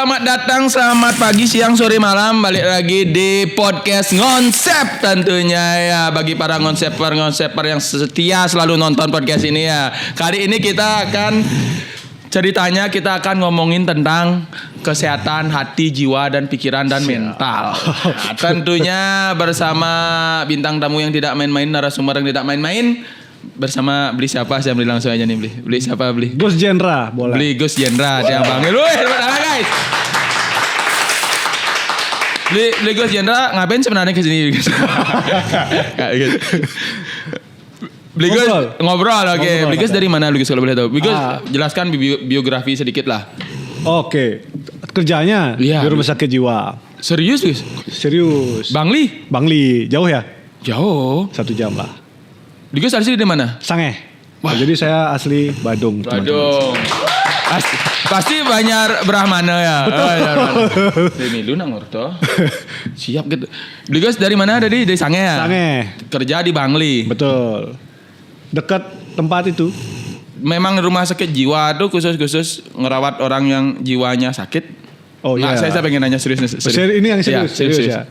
selamat datang, selamat pagi, siang, sore, malam. Balik lagi di podcast Ngonsep tentunya ya. Bagi para ngonseper yang setia selalu nonton podcast ini ya. Kali ini kita akan ngomongin tentang kesehatan hati, jiwa, dan pikiran dan mental. Nah, tentunya bersama bintang tamu yang tidak main-main, narasumber yang tidak main-main. Bersama beli siapa? Saya beli langsung aja nih beli. Beli siapa beli? Gus Jendra, boleh. Beli Gus Jendra, dia panggil. Guys. Beli Gus Jendra ngapain sebenarnya ke sini? Beli Gus ngobrol, oke. Beli Gus dari mana? Beli Gus kalau boleh tahu. Beli Gus jelaskan biografi sedikit lah. Oke. Kerjanya di rumah sakit jiwa. Serius Gus? Serius. Bangli, jauh ya? Jauh. 1 jam lah. Beli Gus asli di mana? Sangeh. Jadi saya asli Badung. Badung. Pasti Banjar Brahmana ya. Ini lu nangorto. Siap gitu. Beli Gus dari mana tadi? Dari Sangeh ya? Sangeh. Kerja di Bangli. Betul. Dekat tempat itu. Memang rumah sakit jiwa tuh khusus ngerawat orang yang jiwanya sakit. Oh iya. Saya pengen nanya serius. Ini yang serius ya.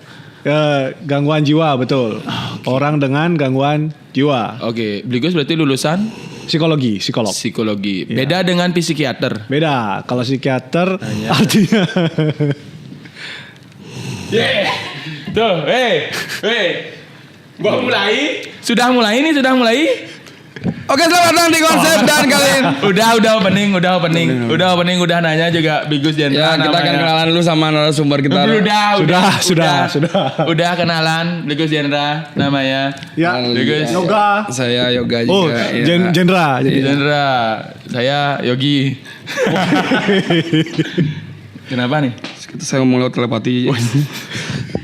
Gangguan jiwa betul. Orang dengan gangguan jiwa. Oke. Beli Gus berarti lulusan psikologi. Ya. Beda dengan psikiater. Beda. Kalau psikiater artinya Tuh, Gua mulai. Sudah mulai. Oke, selamat datang di Konsep dan kalian udah opening, udah nanya juga Bigus Jendra. Ya, kita akan kenalan dulu sama narasumber kita. Sudah. Udah kenalan Bigus Jendra namanya. Ya, Bigus. Yoga. Saya Yoga juga. Oh, ya. Jendra. Saya Yogi. Kenapa nih? Kita saya ngomong lewat telepati.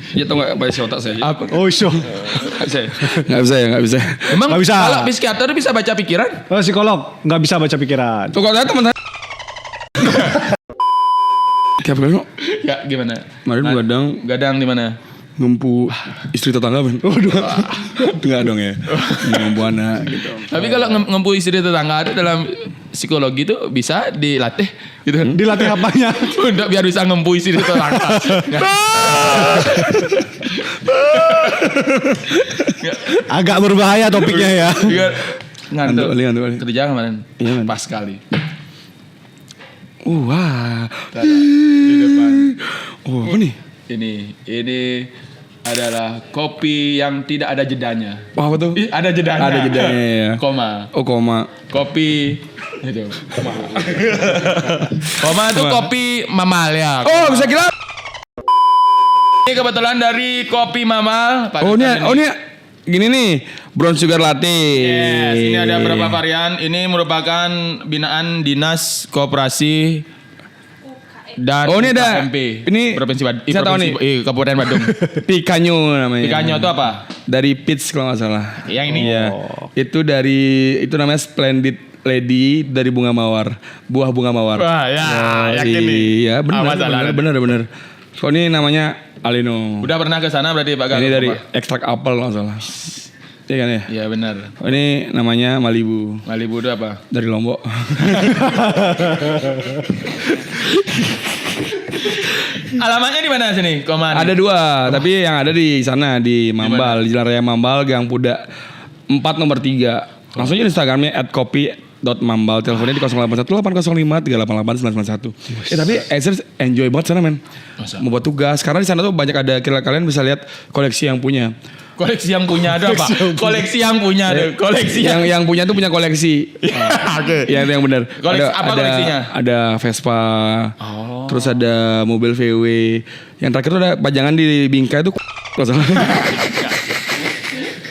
Ya tau gak baca otak saya? Apa? Oh, iso. Gak bisa. Emang nggak bisa. Kalau psikiater bisa baca pikiran? Psikolog nggak bisa baca pikiran. Tuh kalau saya teman saya. Kayak apa? Ya gimana? Kemarin Gadang di mana? ngempu istri tetangga kan? Enggak dong ya. Ngempu anak gitu. Tapi kalau ngempu istri tetangga itu dalam psikologi itu bisa dilatih gitu kan? Dilatih apanya? Untuk biar bisa ngempu istri tetangga. Agak berbahaya topiknya ya. Ngantuk. Balik. Kerja kemarin. Iya, Pas sekali. Wah. Di depan. Oh, apa nih? Ini adalah kopi yang tidak ada jedanya. Wah, apa tuh? Ada jedanya. Ada jedanya ya. Koma. Oh, koma. Kopi itu. Koma itu kopi Mamal ya. Oh, bisa gila. Ini kebetulan dari kopi Mamal. Oh, ini gini nih, brown sugar latte. Yes, ini ada beberapa varian. Ini merupakan binaan Dinas Koperasi dan ini ada KMP. Ini Provinsi saya tahu nih. Kabupaten Badung. Picanyo namanya. Picanyo itu apa? Dari Peach kalau nggak salah. Yang ini. Iya. Itu namanya Splendid Lady dari bunga mawar. Buah bunga mawar. Wah, ya, yakin nih. Iya, benar. So ini namanya Alino. Udah pernah ke sana berarti Pak Galuh? Ini dari ekstrak apel nggak salah. Iya kan ya? Iya benar. Ini namanya Malibu. Malibu itu apa? Dari Lombok. Alamatnya di mana sini? Koman. Ada 2, tapi yang ada di sana di Mambal, di Jalan Raya Mambal, Gang Puda 4 nomor 3. Langsung aja di Instagramnya @kopi.mambal. Teleponnya di 081805388991. Tapi serius enjoy banget sana men. Mau buat tugas. Karena di sana tuh banyak ada, kalian bisa lihat koleksi yang punya. Koleksi yang punya ada apa? Koleksi yang punya ada. Koleksi yang punya tuh punya koleksi. Oke. Ya itu yang benar. Apa koleksinya? Ada Vespa. Terus ada mobil VW. Yang terakhir tuh ada pajangan di bingkai tuh.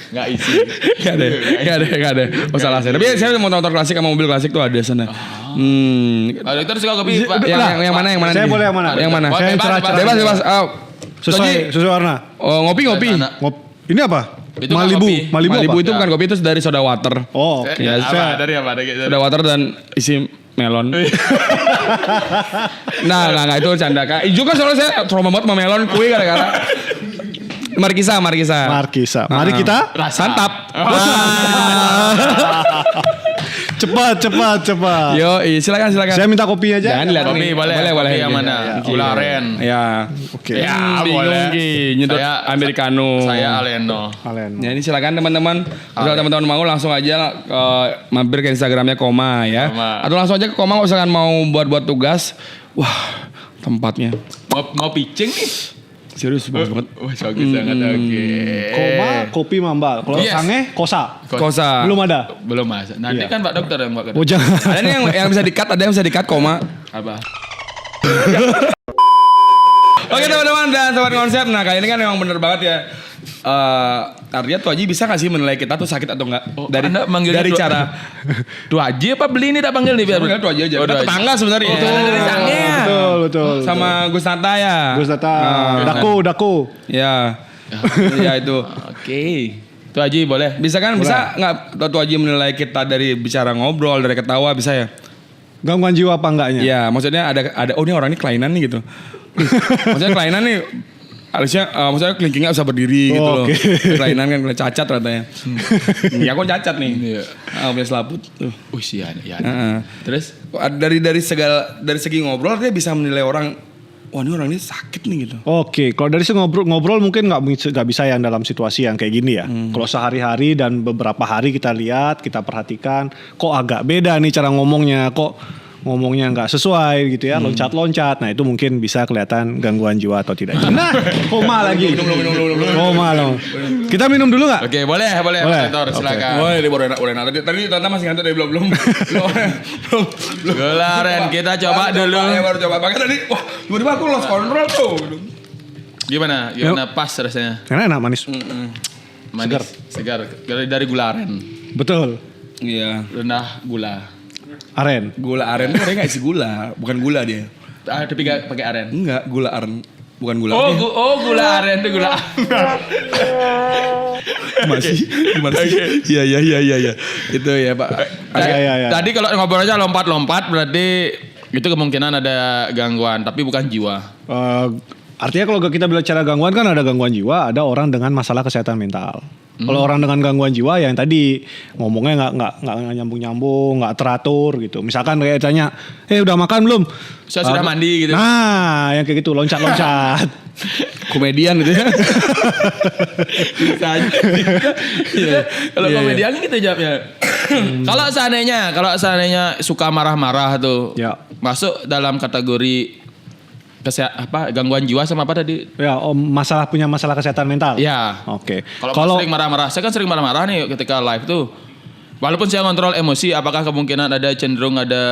Nggak isi. Nggak ada. Oh salah saya. Tapi saya mau motor klasik sama mobil klasik tuh ada sana. Kalau itu suka kopi Pak. Yang mana? Saya boleh yang mana? Yang mana? Saya Bebas. Sesuai warna. Oh ngopi. Ini apa? Itu Malibu apa? Itu bukan kopi, itu dari soda water. Oh, oke. Ya, dari apa? Soda water dan isi melon. Nah, itu canda Kak. Itu kan soalnya saya trauma banget sama melon kue gara-gara. Markisa. Mari kita santap. Cepat. Yo, silakan. Saya minta kopi aja. Jangan dilihat Kopi nih. boleh. Kopi yang mana? Gula aren. Ya. Oke. Ya, Bingung, boleh. Ki. Nyedot americano. Saya Aleno. Alen. Ya ini silakan teman-teman. Kalau teman-teman mau langsung aja mampir ke Instagramnya Koma ya. Koma. Atau langsung aja ke Koma kalau misalkan mau buat tugas. Wah, tempatnya Mau pitching nih? serius bagus banget. Wah, bagus banget. Oke. Koma, kopi mambal. Kalau Yes. sange, kosa. Kosa. Belum ada. Belum mas. Nanti Iya. kan Pak Dokter yang buat. Oh jangan. Ada nih yang bisa di-cut, ada yang bisa di-cut Koma. Apa? Oke teman-teman dan sobat konsep. Nah kali ini kan memang bener banget ya. Arya tuh Aji bisa gak sih menilai kita tuh sakit atau enggak? Oh, Anda manggilnya dari Tuh- cara Tuh Aji apa beli ini tak panggil nih biar. Panggil Tuh Aji aja. Oh, Kita Tuh Aji. tetangga sebenarnya. Oh, dari Sange ya. Betul. Sama Gus Nata ya. Gus Data. Nah, Daku. Ya. Ya itu. Oke. Tuh Aji boleh. Bisa kan? Bisa nggak Tuh Aji menilai kita dari bicara ngobrol, dari ketawa bisa ya? Gangguan jiwa apa enggaknya? Iya, maksudnya ada oh ini orang ini kelainan nih gitu. Maksudnya kelainan nih harusnya maksudnya kelingkingnya bisa berdiri gitu loh. Oke. Kelainan kan cacat katanya. Ya aku cacat nih. Iya. Punya selaput tuh. Iya. Heeh. Terus? Dari segi ngobrol dia bisa menilai orang, wah ini orang ini sakit nih gitu. Oke, kalau dari segi ngobrol mungkin nggak bisa yang dalam situasi yang kayak gini ya. Kalau sehari-hari dan beberapa hari kita lihat, kita perhatikan, kok agak beda nih cara ngomongnya, kok ngomongnya nggak sesuai gitu ya, loncat-loncat. Nah itu mungkin bisa kelihatan gangguan jiwa atau tidak. Nah, koma lagi. Koma loh. Kita minum dulu nggak? Oke, boleh Boleh. Pak Dokter, Oke. silakan. Wah ini baru enak. Tadi Tante masih ngantuk dari belum. Gula aren, kita coba dulu. Ya baru coba. Makanya tadi, wah tiba-tiba aku lost control tuh. Gimana pas rasanya? Karena enak manis. Manis, segar. Dari gula aren. Betul. Iya. Rendah gula. Aren. Gula aren tuh dia nggak isi gula, bukan gula dia. Tapi gak pakai aren. Enggak, gula aren. Bukan gula. Gula aren itu gula. Masih gimana sih? Iya. Itu ya, Pak. Iya. Tadi kalau ngobrol aja lompat-lompat berarti itu kemungkinan ada gangguan, tapi bukan jiwa. Artinya kalau kita bicara gangguan kan ada gangguan jiwa, ada orang dengan masalah kesehatan mental. Kalau orang dengan gangguan jiwa yang tadi ngomongnya nggak nyambung, nggak teratur gitu. Misalkan kayak tanya, udah makan belum? Saya sudah mandi gitu. Nah, yang kayak gitu loncat-loncat. Komedian gitu ya. Bisa aja. Iya. Kalau komedian gitu jawabnya. Kalau seandainya suka marah-marah tuh, Ya. masuk dalam kategori gangguan jiwa sama apa tadi? Ya, punya masalah kesehatan mental. Ya. Oke. Kalau sering marah-marah, saya kan sering marah-marah nih ketika live tuh. Walaupun saya kontrol emosi, apakah kemungkinan ada cenderung ada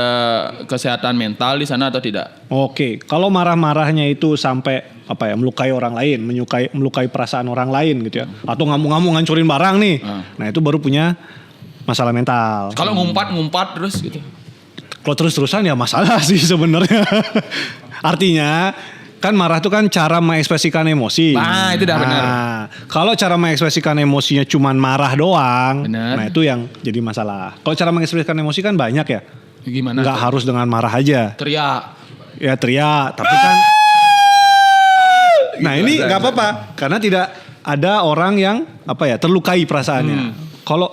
kesehatan mental di sana atau tidak? Oke, kalau marah-marahnya itu sampai melukai orang lain, melukai perasaan orang lain gitu ya, atau ngamuk-ngamuk ngancurin barang nih, nah itu baru punya masalah mental. Kalau ngumpat terus gitu. Kalau terus-terusan ya masalah sih sebenarnya. Artinya kan marah itu kan cara mengekspresikan emosi. Nah, itu dah benar. Kalau cara mengekspresikan emosinya cuman marah doang, Benar. nah itu yang jadi masalah. Kalau cara mengekspresikan emosi kan banyak ya. Gimana? Nggak harus dengan marah aja. Teriak. Ya teriak, tapi kan. Nah ini nggak apa-apa karena tidak ada orang yang terlukai perasaannya. Kalau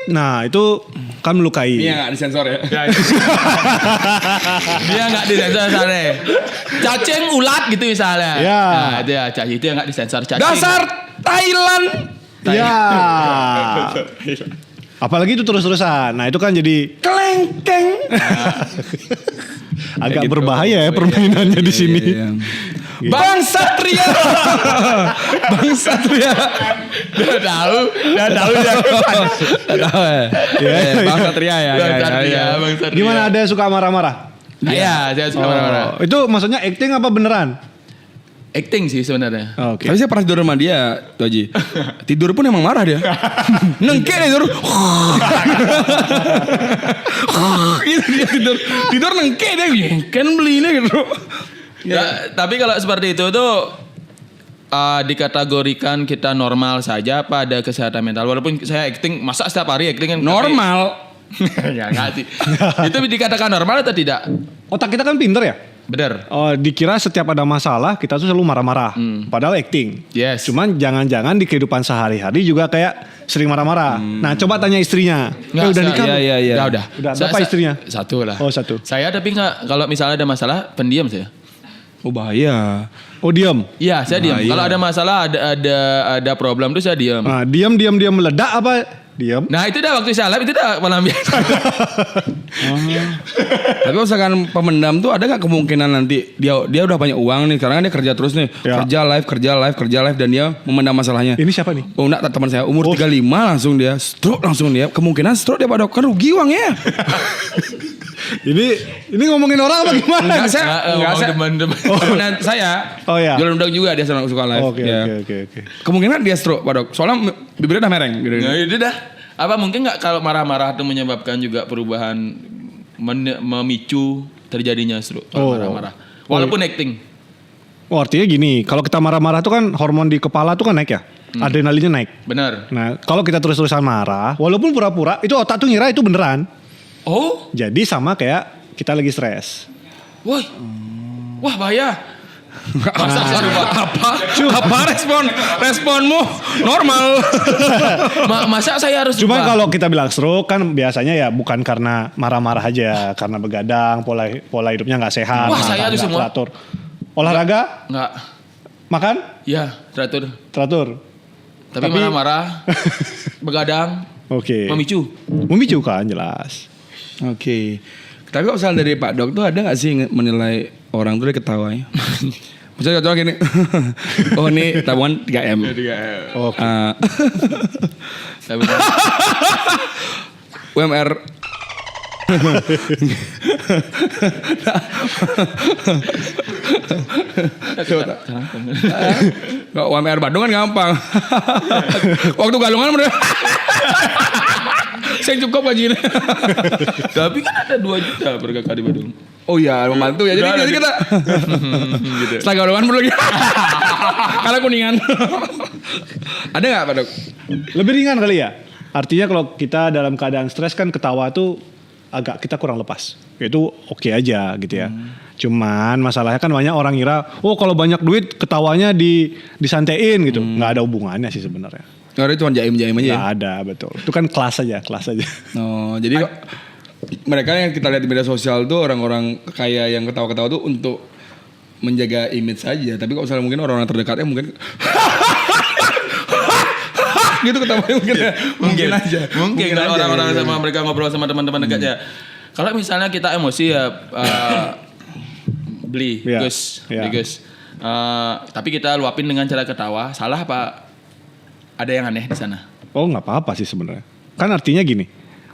nah itu kan melukai. Ini yang nggak disensor ya. Dia nggak disensor misalnya. Cacing ulat gitu misalnya. Ya. Nah, itu ya cacing itu yang nggak disensor. Cacing. Dasar Thailand. Ya. Apalagi itu terus-terusan. Nah itu kan jadi Kelengkeng. agak gitu. berbahaya ya permainannya di sini. Iya. Bang Satria. Bang Satria. Udah tahu ya. Bang Satria ya. Bang Satria, Bang Satria. Gimana ada yang suka marah-marah? Iya, saya suka marah-marah. Itu maksudnya acting apa beneran? Acting sih sebenarnya. Oke. Tapi saya pernah tidur sama dia, Tuh Haji. Tidur pun emang marah dia. Nengke dia tidur. Gitu dia tidur nengke dia. Kan beli ini gitu. Ya, tapi kalau seperti itu tuh dikategorikan kita normal saja pada kesehatan mental. Walaupun saya acting, masa setiap hari acting kan Normal. ya enggak sih. Itu dikatakan normal atau tidak? Otak kita kan pinter ya? Bener. Oh, dikira setiap ada masalah kita tuh selalu marah-marah. Padahal acting. Yes. Cuman jangan-jangan di kehidupan sehari-hari juga kayak sering marah-marah. Nah, coba tanya istrinya. Nggak, Udah nikah? Iya. Udah. Udah, berapa istrinya? Satu lah. Oh, satu. Saya tapi nggak, kalau misalnya ada masalah, pendiam saya. Oh bahaya. Oh, diam. Iya, saya diam. Iya. Kalau ada masalah, ada problem tuh saya diam. Nah, diam meledak apa? Diam. Nah itu dah waktu saya live itu dah malam biasa. Tapi kalau misalkan pemendam tuh ada nggak kemungkinan nanti dia udah banyak uang nih, karena kan dia kerja terus nih, Ya. kerja live dan dia memendam masalahnya. Ini siapa nih? Oh enggak, teman saya umur 35 langsung dia stroke kemungkinan stroke dia Pak Dok, kan rugi uangnya. Ini ngomongin orang apa gimana? Enggak saya teman saya. Oh, ya. Jualan udang juga dia suka live. Oke. Ya. Kemungkinan dia stroke Pak Dok. Soalnya bibirnya udah mereng gitu. Nah itu dah. Apa mungkin nggak kalau marah-marah itu menyebabkan juga perubahan memicu terjadinya stroke kalau Oh. marah-marah. Walaupun acting. Oh, artinya gini, kalau kita marah-marah tuh kan hormon di kepala tuh kan naik ya. Adrenalinnya naik. Benar. Nah, kalau kita terus-terusan marah, walaupun pura-pura, itu otak tuh ngira itu beneran. Oh, Jadi sama kayak kita lagi stres. wah bahaya. Masa Apa responmu normal. Masa saya harus Cuma ubah? kalau kita bilang stroke kan biasanya ya bukan karena marah-marah aja, karena begadang, pola hidupnya nggak sehat, Wah, saya tuh nggak semua. teratur. Olahraga, Nggak. makan, Ya, teratur. teratur. Tapi marah-marah, begadang, Oke. memicu. Kan jelas. Oke. Tapi kalau misalnya dari Pak Dok tuh ada gak sih menilai orang tuh dari ketawanya? Misalnya contohnya gini. Oh ini tabungan 3M. Oke. UMR. Kalau UMR Bandung kan gampang. Waktu galungan bener. Saya cukup gajinya. Tapi kan ada 2 juta per kakak di Bandung. Oh iya, membantu ya. Jadi kita Gitu. setelah galungan perlu lagi. Kalau kuningan. Ada nggak Pak Dok? Lebih ringan kali ya. Artinya kalau kita dalam keadaan stres kan ketawa tuh agak kita kurang lepas. Itu oke aja gitu ya. Cuman masalahnya kan banyak orang ngira, oh kalau banyak duit ketawanya disantein gitu. Nggak ada hubungannya sih sebenarnya. Nggak ada, cuma jaim-jaim aja ya? Nggak ada, betul. Itu kan kelas aja. Oh, jadi mereka yang kita lihat di media sosial tuh orang-orang kaya yang ketawa-ketawa tuh untuk menjaga image saja. Tapi kalau misalnya mungkin orang-orang terdekatnya mungkin gitu ketawanya mungkin aja. Mungkin kalau aja, orang-orang iya. sama mereka ngobrol sama teman-teman dekatnya. Kalau misalnya kita emosi ya beli Iya, Gus, iya. beli Gus. Tapi kita luapin dengan cara ketawa. Salah apa? Ada yang aneh di sana. Oh nggak apa-apa sih sebenarnya. Kan artinya gini,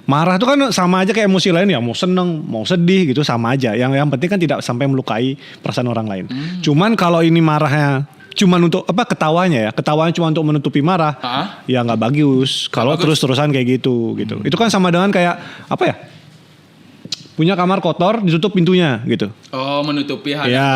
marah itu kan sama aja kayak emosi lain ya, mau seneng, mau sedih gitu sama aja. Yang penting kan tidak sampai melukai perasaan orang lain. Cuman kalau ini marahnya cuman untuk ketawanya ya, ketawanya cuma untuk menutupi marah, ya nggak bagus. Kalau terus-terusan kayak gitu. Itu kan sama dengan kayak apa ya? Punya kamar kotor, ditutup pintunya gitu. Oh, menutupi hal. Ya,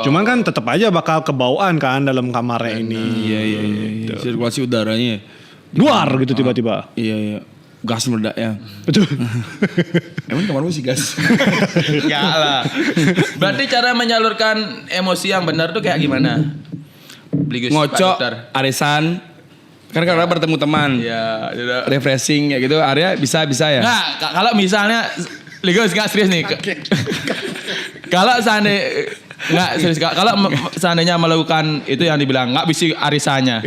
cuman kan tetap aja bakal kebauan kan dalam kamarnya ini. Iya. Sirkulasi udaranya. Luar gitu tiba-tiba. Iya. Gas meledak ya. Betul. Emang kamarmu sih gas? Enggak lah. Berarti cara menyalurkan emosi yang benar tuh kayak gimana? Beli Gus, Pak Ngocok, Dokter. arisan. Kan karena bertemu teman. Ya, tidak. Refreshing ya gitu. Area bisa ya. Nggak, kalau misalnya Ligos nggak serius nih. Kalau seandainya nggak serius, kalau seandainya melakukan itu yang dibilang nggak bisa arisannya.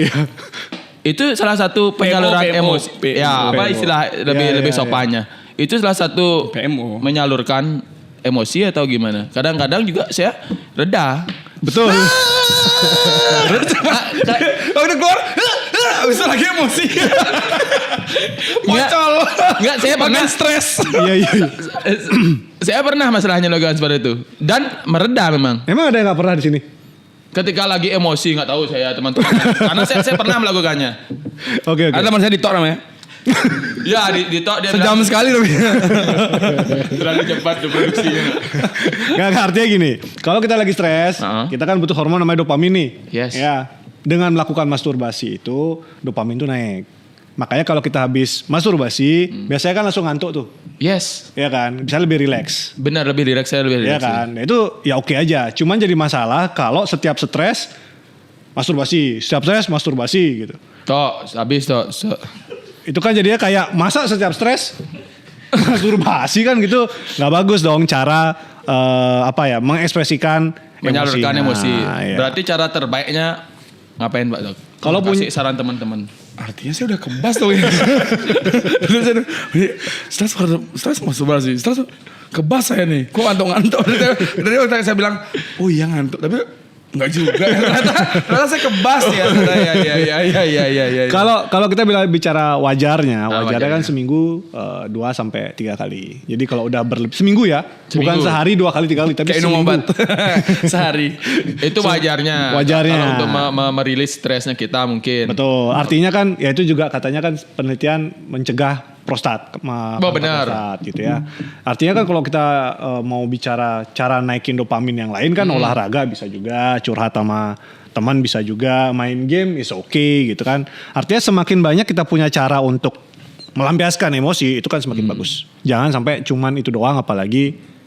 Itu salah satu penyaluran PMO. emosi. Ya, apa istilah lebih sopannya. Itu salah satu PMO. menyalurkan emosi atau gimana? Kadang-kadang juga saya reda. Betul. Oh udah keluar. Bisa lagi emosi. Bocol. Enggak, saya pernah stres. Iya. Saya pernah masalahnya melakukan seperti itu dan mereda memang. Emang ada yang nggak pernah di sini? Ketika lagi emosi nggak tahu saya teman-teman. Karena saya pernah melakukannya. Oke. Ada teman saya ditok namanya. Ya di tok dia Sejam sekali tapi. terlalu cepat produksinya. Nggak artinya gini. Kalau kita lagi stres, kita kan butuh hormon namanya dopamin nih. Yes. Ya. Dengan melakukan masturbasi itu dopamin tuh naik. Makanya kalau kita habis masturbasi, biasanya kan langsung ngantuk tuh. Yes. Ya kan, bisa lebih rileks. Benar, lebih rileks, saya lebih Ya rileks. kan, nah, itu ya oke aja. Cuman jadi masalah kalau setiap stres masturbasi, setiap stres masturbasi gitu. Toh, habis toh. Itu kan jadinya kayak masa setiap stres masturbasi kan gitu, nggak bagus dong cara mengekspresikan Menyalurkan emosi. Ya. Berarti cara terbaiknya ngapain Pak Dok? Kalau kasih saran teman-teman. Artinya saya udah kebas tuh ya. Stres masturbasi. Stres kebas saya nih. Kok ngantuk-ngantuk. Dari waktu saya bilang, oh iya ngantuk. Tapi enggak juga. Ternyata saya kebas ya. Ya. Kalau kita bicara wajarnya wajarnya. kan seminggu 2 sampai 3 kali. Jadi kalau udah seminggu ya, bukan sehari 2 kali 3 kali, tapi kayak minum seminggu. obat sehari. Itu wajarnya. Wajarnya. Kalau untuk merilis stresnya kita mungkin. Betul. Artinya kan ya itu juga katanya kan penelitian mencegah prostat, benar. prostat gitu ya. Artinya kan kalau kita mau bicara cara naikin dopamin yang lain kan olahraga bisa juga, curhat sama teman bisa juga, main game is okay gitu kan. Artinya semakin banyak kita punya cara untuk melampiaskan emosi itu kan semakin bagus. Jangan sampai cuman itu doang, apalagi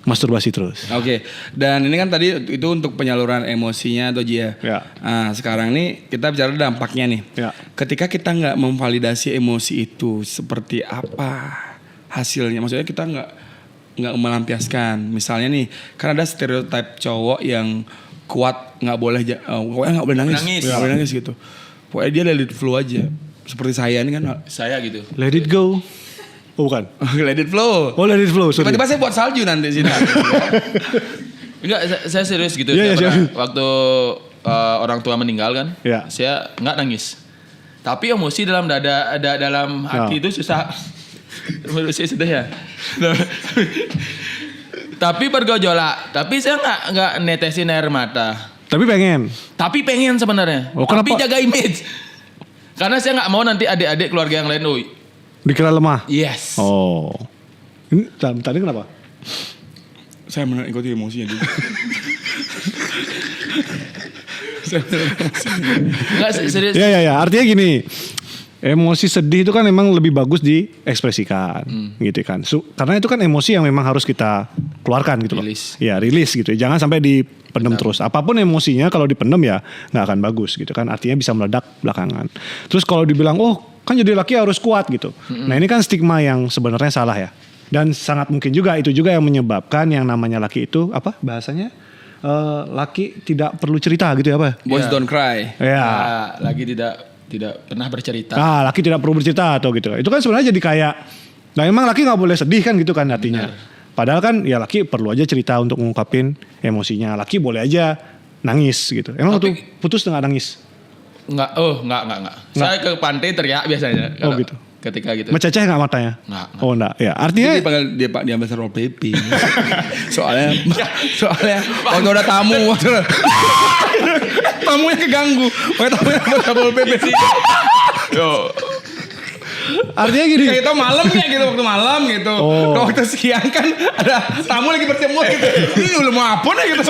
masturbasi terus. Oke, dan ini kan tadi itu untuk penyaluran emosinya atau Ji ya. Nah, sekarang nih kita bicara dampaknya nih. Ya. Ketika kita nggak memvalidasi emosi itu seperti apa hasilnya? Maksudnya kita nggak melampiaskan. Misalnya nih, kan ada stereotip cowok yang kuat nggak boleh pokoknya nggak boleh nangis. Nggak boleh nangis gitu. Pokoknya dia let it flow aja. Seperti saya ini kan. Saya gitu. Let it go. Oh bukan. Let it flow. Oh let it flow. Sorry. Tiba-tiba saya buat salju nanti sini. Enggak, saya serius gitu. Iya, Saya iya, pernah waktu orang tua meninggal kan, Iya. saya nggak nangis. Tapi emosi dalam dalam hati itu susah. Menurut saya sudah ya. Tapi bergejolak. Tapi saya nggak netesin air mata. Tapi pengen. Tapi pengen sebenarnya. Oh, Tapi kenapa? jaga image. Karena saya nggak mau nanti adik-adik keluarga yang lain, Dikira lemah. yes. Oh. Ini tadi kenapa? Saya mengikuti emosinya juga. Nggak serius. Ya. Artinya gini. Emosi sedih itu kan memang lebih bagus diekspresikan, gitu kan. Karena itu kan emosi yang memang harus kita keluarkan gitu loh. Rilis. Ya rilis gitu. Jangan sampai dipendam terus. Apapun emosinya kalau dipendam ya nggak akan bagus gitu kan. Artinya bisa meledak belakangan. Terus kalau dibilang kan jadi laki harus kuat gitu. Nah ini kan stigma yang sebenarnya salah ya. Dan sangat mungkin juga itu juga yang menyebabkan yang namanya laki itu apa bahasanya? Laki tidak perlu cerita gitu ya apa? Boys don't cry. Ya. Lagi tidak pernah bercerita. Laki tidak perlu bercerita atau gitu. Itu kan sebenarnya jadi kayak, nah emang laki nggak boleh sedih kan gitu kan artinya. Padahal kan ya laki perlu aja cerita untuk mengungkapin emosinya. Laki boleh aja nangis gitu. Emang waktu putus nggak nangis? Enggak. Saya ke pantai teriak biasanya. Oh gitu. Ketika gitu. Mececeh nggak matanya? Nggak. Oh enggak. Ya artinya. Dia Pak diambil Satpol PP. soalnya waktu ada tamu tamunya keganggu. Waktu tamunya ambil Satpol PP sih. Yo. Artinya gini. Kayak itu malam ya gitu, waktu malam gitu. Waktu siang kan ada tamu lagi berjemur gitu. Ini udah mau apa nih gitu.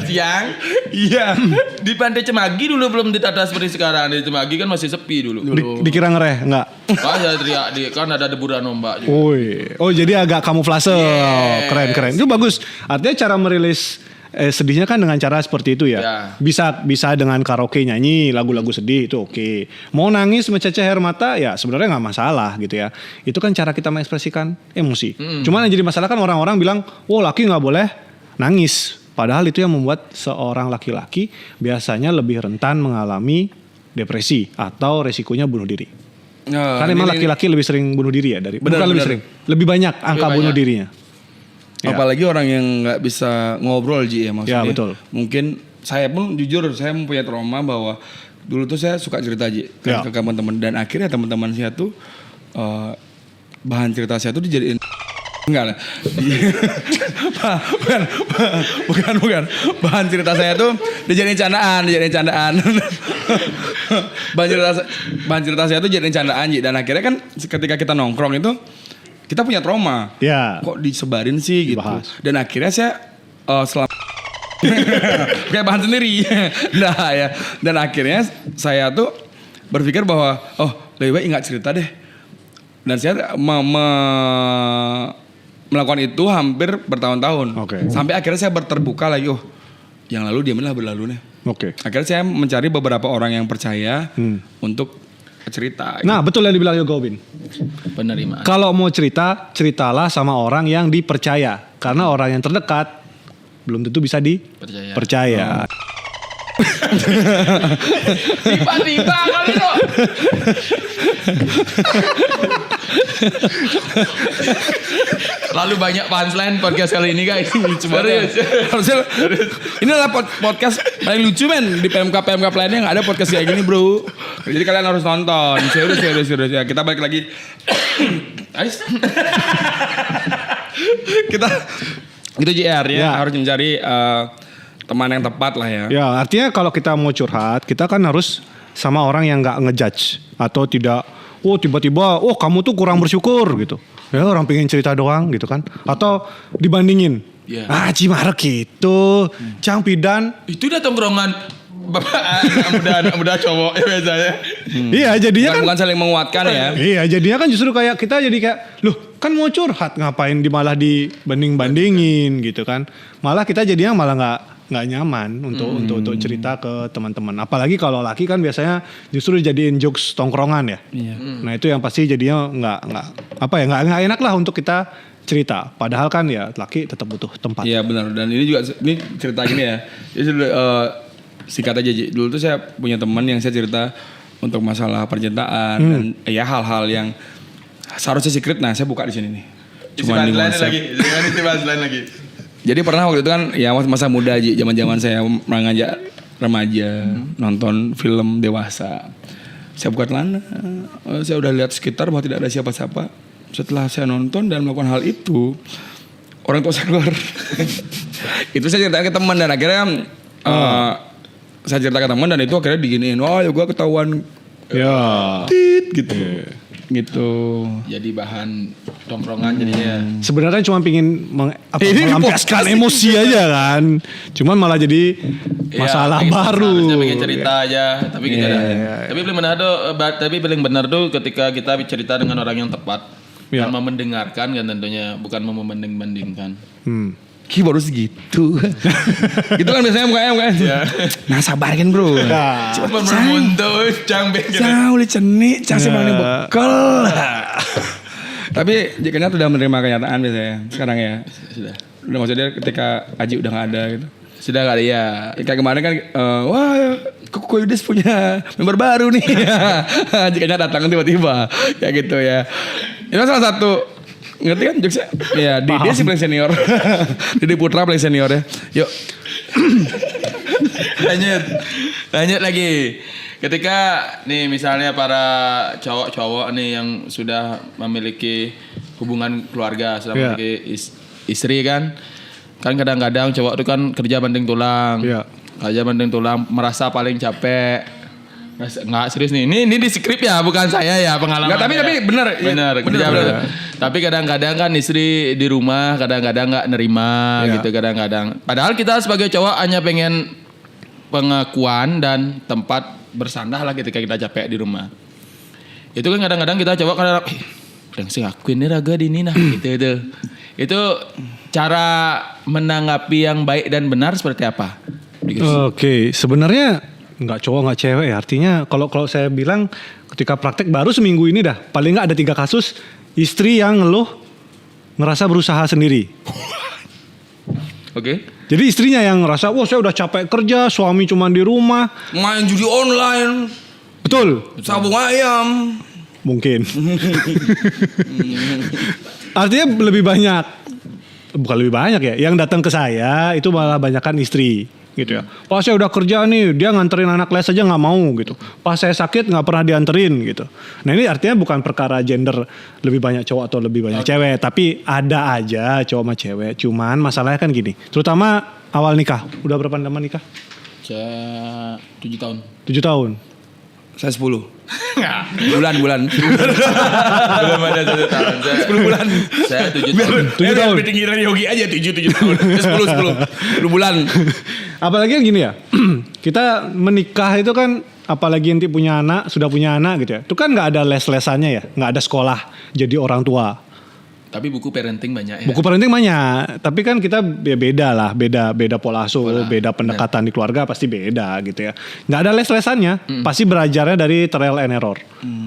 Siang. Iya. Di Pantai Cemagi dulu belum ditata seperti sekarang. Di Cemagi kan masih sepi dulu. Dikira ngereh enggak? Saya teriak kan ada deburan ombak juga. Oh jadi agak kamuflase. Yes. Keren. Itu bagus. Artinya cara merilis sedihnya kan dengan cara seperti itu ya. Bisa dengan karaoke nyanyi lagu-lagu sedih itu oke. Mau nangis menceceh air mata ya sebenarnya nggak masalah gitu ya. Itu kan cara kita mengekspresikan emosi. Cuman yang jadi masalah kan orang-orang bilang, laki nggak boleh nangis. Padahal itu yang membuat seorang laki-laki biasanya lebih rentan mengalami depresi atau resikonya bunuh diri. Karena memang laki-laki lebih sering bunuh diri ya lebih banyak angka bunuh dirinya. Apalagi orang yang nggak bisa ngobrol Ji ya maksudnya. Ya, betul. Mungkin saya pun jujur saya mempunyai trauma bahwa dulu tuh saya suka cerita Ji ke teman-teman dan akhirnya teman-teman saya tuh bahan cerita saya tuh dijadiin enggak lah. bukan. Bahan cerita saya tuh dijadiin candaan. bahan cerita saya tuh dijadiin candaan Ji dan akhirnya kan ketika kita nongkrong itu kita punya trauma. Ya. Kok disebarin sih gitu. Bahas. Dan akhirnya saya selama kayak bahan sendiri. Nah ya. Dan akhirnya saya tuh berpikir bahwa lebih baik nggak cerita deh. Dan saya melakukan itu hampir bertahun-tahun. Oke. Sampai akhirnya saya terbuka lagi, yang lalu diamlah berlalu nih. Oke. Akhirnya saya mencari beberapa orang yang percaya untuk cerita. Nah, betul yang dibilang Yoga Obin. Penerimaan. Kalau mau cerita, ceritalah sama orang yang dipercaya. Karena orang yang terdekat belum tentu bisa dipercaya. Tiba-tiba kali itu. Lalu banyak punchline podcast kali ini guys. Serius. Ini adalah podcast paling lucu men. Di PMK lainnya gak ada podcast kayak gini bro. Jadi kalian harus nonton. Serius ya. Kita balik lagi. Kita itu JR ya. Harus mencari teman yang tepat lah ya. Ya, artinya kalau kita mau curhat, kita kan harus sama orang yang gak ngejudge. Atau tidak, tiba-tiba, kamu tuh kurang bersyukur gitu. Ya orang pengen cerita doang gitu kan. Atau dibandingin. Yeah. Cimarek gitu. Cang Pidan. Itu udah tongkrongan bapak anak muda cowok ya biasanya. Iya jadinya bukan saling menguatkan ya. Iya jadinya kan justru kayak kita jadi kayak loh kan mau curhat ngapain malah dibanding-bandingin gitu kan. Malah kita jadinya malah nggak nyaman untuk cerita ke teman-teman. Apalagi kalau laki kan biasanya justru dijadiin jokes tongkrongan ya. Iya. Nah itu yang pasti jadinya nggak enak lah untuk kita cerita. Padahal kan ya laki tetap butuh tempat. Iya benar. Dan ini juga cerita gini ya. Jadi singkat aja dulu tuh saya punya teman yang saya cerita untuk masalah percintaan dan ya hal-hal yang seharusnya secret. Nah saya buka di sini nih. Cuma di WhatsApp. lagi. Jadi pernah waktu itu kan ya masa muda aja, zaman-zaman saya mengajak remaja nonton film dewasa. Saya buka celana, saya udah lihat sekitar bahwa tidak ada siapa-siapa. Setelah saya nonton dan melakukan hal itu, orang tua saya keluar. Itu saya ceritakan ke teman dan akhirnya saya cerita ke teman dan itu akhirnya diginiin. Ya gue ketahuan. Ya. Gitu. Gitu. Jadi bahan tongkrongan jadinya. Sebenarnya cuma pingin melampiaskan emosi aja kan. Cuman malah jadi masalah baru. Harusnya pengen cerita aja, tapi kita tapi paling benar tuh ketika kita cerita dengan orang yang tepat. Ya. Tanpa mendengarkan kan tentunya, bukan membanding-bandingkan. Ki baru segitu. Gitu kan biasanya mukanya. Nah sabar kan bro. Cuma bermuntul, cang bener. Jauh li cenik, cang sih paling bekal. Tapi jikanya sudah menerima kenyataan biasanya sekarang ya. Sudah. Udah maksudnya ketika Aji udah nggak ada gitu. Sudah kali ya. Kayak kemarin kan, Koko Yudis punya member baru nih. Jikanya datang tiba-tiba, kayak gitu ya. Itu salah satu. Ngerti kan jokesnya? Ya, dia sih paling senior. Didi Putra paling senior ya. Yuk. Lanjut lagi. Ketika nih misalnya para cowok-cowok nih yang sudah memiliki hubungan keluarga, sudah memiliki istri kan kadang-kadang cowok itu kan kerja banting tulang. Kerja banting tulang merasa paling capek. Nggak serius nih. Ini di skrip ya, bukan saya ya pengalaman. Tapi benar. Tapi kadang-kadang kan istri di rumah kadang-kadang nggak nerima gitu kadang-kadang. Padahal kita sebagai cowok hanya pengen pengakuan dan tempat bersandar lah ketika kita capek di rumah. Itu kan kadang-kadang kita cowok yang sih ngakuin nih raga di Nina gitu. Itu cara menanggapi yang baik dan benar seperti apa? Oke, sebenarnya nggak cowok nggak cewek ya. Artinya kalau saya bilang ketika praktek baru seminggu ini dah paling nggak ada 3 kasus istri yang ngeluh ngerasa berusaha sendiri. Oke. Jadi istrinya yang ngerasa saya udah capek kerja, suami cuma di rumah main judi online. Betul. Sabung ayam. Mungkin. Artinya lebih banyak, bukan lebih banyak ya, yang datang ke saya itu malah banyakkan istri gitu ya. Pas saya udah kerja nih, dia nganterin anak les aja nggak mau gitu. Pas saya sakit nggak pernah dianterin gitu. Nah ini artinya bukan perkara gender lebih banyak cowok atau lebih banyak cewek, tapi ada aja cowok sama cewek. Cuman masalahnya kan gini, terutama awal nikah. Udah berapa lama nikah? Saya 7 tahun. 7 tahun. Saya 10. Bulan. Belum ada 1 tahun. 10 bulan. Saya 7 tahun. 7 tahun. Lebih tinggi dari Yogi aja 7 tahun. 10 bulan. Apalagi yang gini ya, kita menikah itu kan apalagi nanti sudah punya anak gitu ya. Itu kan nggak ada les-lesannya ya, nggak ada sekolah jadi orang tua. Tapi buku parenting banyak ya. Buku parenting banyak, tapi kan kita ya beda lah, beda pola asuh, beda pendekatan di keluarga pasti beda gitu ya. Nggak ada les-lesannya, pasti belajarnya dari trial and error.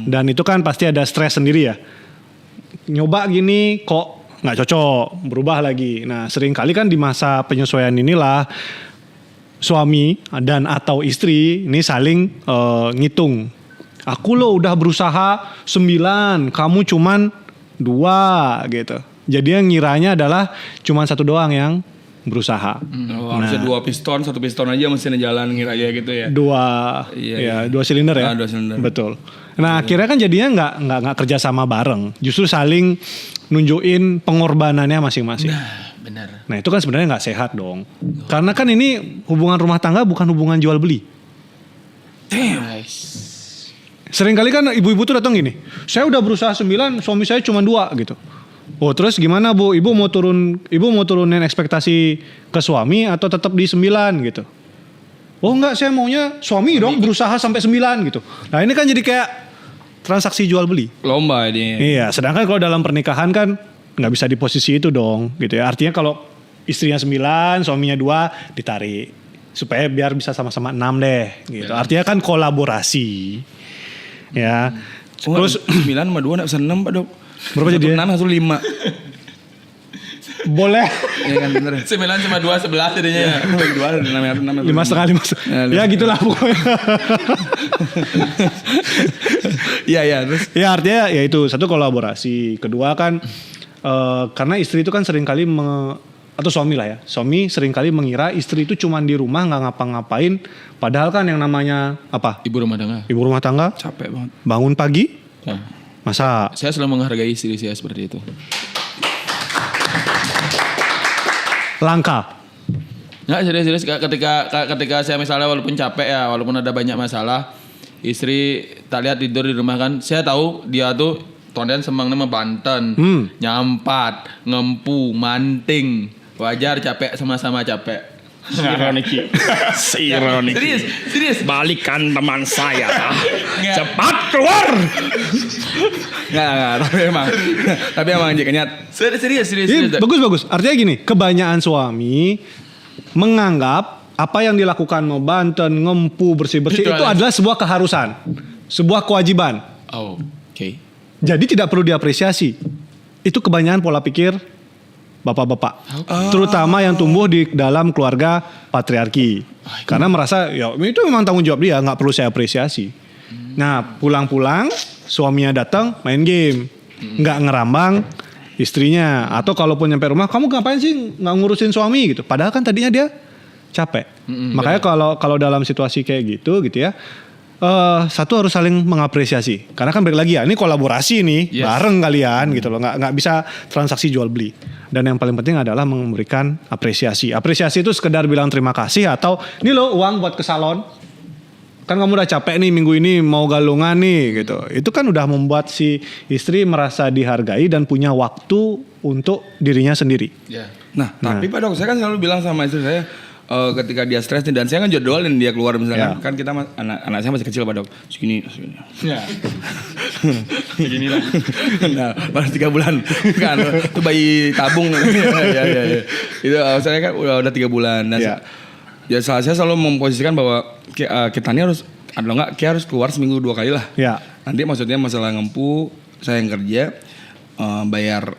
Dan itu kan pasti ada stres sendiri ya. Nyoba gini kok nggak cocok, berubah lagi. Nah seringkali kan di masa penyesuaian inilah suami dan atau istri ini saling ngitung. Aku lo udah berusaha 9, kamu cuman 2 gitu. Jadi yang ngiranya adalah cuman 1 doang yang berusaha. Harusnya 2 piston, 1 piston aja mesinnya jalan ngira aja gitu ya. 2 silinder ya. 2 silinder. Betul. Nah akhirnya kan jadinya nggak kerja sama bareng. Justru saling nunjukin pengorbanannya masing-masing. Benar. Nah itu kan sebenarnya nggak sehat dong. Karena kan ini hubungan rumah tangga bukan hubungan jual beli. Seringkali kan ibu-ibu tuh datang gini, saya udah berusaha 9, suami saya cuma 2 gitu. Oh terus gimana Bu? Ibu mau turunin ekspektasi ke suami atau tetap di 9 gitu? Oh enggak, saya maunya suami dong berusaha sampai 9 gitu. Nah ini kan jadi kayak transaksi jual beli. Lomba ini. Iya, sedangkan kalau dalam pernikahan kan nggak bisa di posisi itu dong gitu ya. Artinya kalau istrinya 9, suaminya 2 ditarik supaya biar bisa sama-sama 6 deh gitu. Artinya kan kolaborasi. Ya. Terus 9 sama 2 enggak bisa 6 Pak Dok. Berapa jadi? 6 satu 5. Boleh. Iya kan bener. 9 sama 2 11 jadinya ya. 2 6 5,5. Ya gitulah pokoknya. Iya terus. Ya artinya ya itu satu kolaborasi. Kedua kan karena istri itu kan seringkali atau suami lah ya. Suami seringkali mengira istri itu cuma di rumah nggak ngapa-ngapain. Padahal kan yang namanya apa? Ibu rumah tangga. Ibu rumah tangga. Capek banget. Bangun pagi. Nah, Masa. saya selalu menghargai istri saya seperti itu. Langka. Nggak serius ketika saya misalnya walaupun capek ya, walaupun ada banyak masalah, istri tak lihat tidur di rumah kan, saya tahu dia tuh tonton semang nama Banten, nyampat, ngempu, manting, wajar capek sama-sama capek. Ironiki. Serius. Balikan teman saya. Cepat keluar. Nggak, tapi emang jikanya Serius. Bagus. Artinya gini, kebanyakan suami menganggap apa yang dilakukan mau Banten, ngempu, bersih-bersih itu adalah sebuah keharusan, sebuah kewajiban. Oh, oke. Jadi tidak perlu diapresiasi. Itu kebanyakan pola pikir bapak-bapak, terutama yang tumbuh di dalam keluarga patriarki, karena merasa ya itu memang tanggung jawab dia, nggak perlu saya apresiasi. Nah pulang-pulang suaminya datang main game, nggak ngerambang istrinya, atau kalaupun nyampe rumah kamu ngapain sih nggak ngurusin suami gitu, padahal kan tadinya dia capek. Makanya kalau dalam situasi kayak gitu ya. Satu harus saling mengapresiasi, karena kan balik lagi ya, ini kolaborasi nih, bareng kalian gitu loh, nggak bisa transaksi jual beli. Dan yang paling penting adalah memberikan apresiasi. Apresiasi itu sekedar bilang terima kasih atau ini loh uang buat ke salon, kan kamu udah capek nih minggu ini mau galungan nih gitu. Itu kan udah membuat si istri merasa dihargai dan punya waktu untuk dirinya sendiri. Nah, tapi Pak Dok, saya kan selalu bilang sama istri saya, ketika dia stres nih, dan saya kan jadwalin dia keluar misalnya, kan kita anak saya masih kecil Pak Dok, segini. Ya. Begini lah. Nah, baru 3 bulan kan, itu bayi tabung. Ya. Itu saya kan udah 3 bulan. Dan ya saya selalu memposisikan bahwa kita ini harus, atau enggak, kita harus keluar seminggu 2 kali lah. Ya. Nanti maksudnya masalah ngempu, saya yang kerja, bayar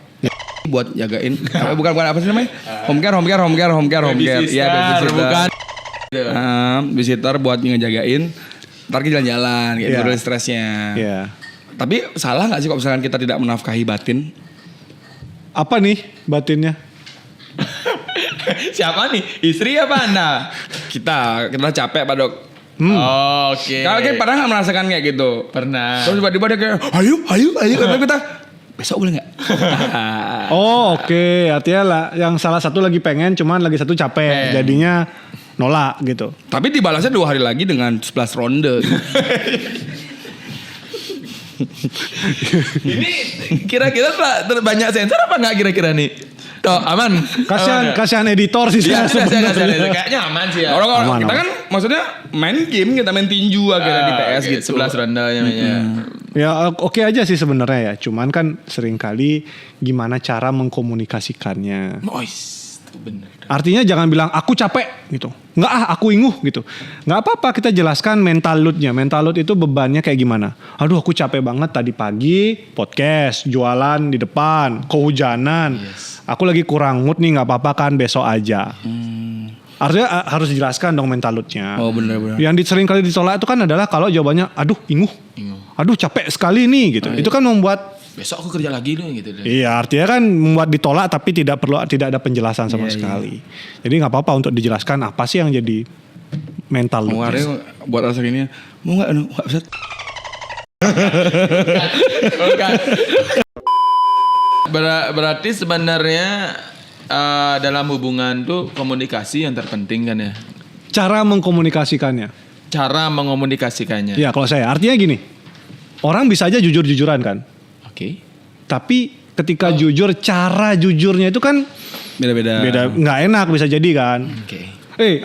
buat jagain, bukan apa sih namanya, home care, ya babysitter, bukan, babysitter buat ngejagain, ntar kita jalan-jalan, gitu, dari stresnya. Tapi salah nggak sih kalau misalkan kita tidak menafkahi batin? Apa nih batinnya? Siapa nih? Istri apa Anda? Kita capek Pak Dok. Oke. Kalau kita pernah nggak merasakan kayak gitu? Pernah. Terus tiba-tiba dia kayak, ayo, tapi kita besok boleh nggak? Oke. Artinya lah, yang salah satu lagi pengen, cuman lagi satu capek, jadinya nolak gitu. Tapi dibalasnya 2 hari lagi dengan 11 ronde. Ini kira-kira banyak sensor apa nggak kira-kira nih? Dok, aman. Kasihan editor sih Iya, saya sebenarnya. kayaknya aman sih ya. Orang-orang kita Aman. kan maksudnya main game, kita main tinju akhirnya di PS gitu. 11 ronde namanya. Ya oke aja sih sebenarnya ya. Cuman kan seringkali gimana cara mengkomunikasikannya. Mois, itu bener. Artinya jangan bilang aku capek gitu. Nggak aku inguh gitu. Nggak apa-apa kita jelaskan mental load-nya. Mental load itu bebannya kayak gimana. Aduh aku capek banget tadi pagi podcast, jualan di depan, kehujanan. Aku lagi kurang mood nih nggak apa-apa kan besok aja. Artinya harus dijelaskan dong mental load-nya. Oh benar-benar. Yang sering kali ditolak itu kan adalah kalau jawabannya aduh inguh. Aduh capek sekali nih gitu. Itu kan membuat Besok aku kerja lagi nih gitu. iya, artinya kan membuat ditolak tapi tidak ada penjelasan sama sekali. Jadi nggak apa-apa untuk dijelaskan apa sih yang jadi mental Mau load. hari buat rasa gini, mau nggak Ustaz? Berarti sebenarnya dalam hubungan tuh komunikasi yang terpenting kan ya. Cara mengkomunikasikannya. Cara mengomunikasikannya. Ya kalau saya, artinya gini. Orang bisa aja jujur-jujuran kan. Oke. Tapi ketika jujur, cara jujurnya itu kan Beda-beda. beda, nggak enak bisa jadi kan. Oke.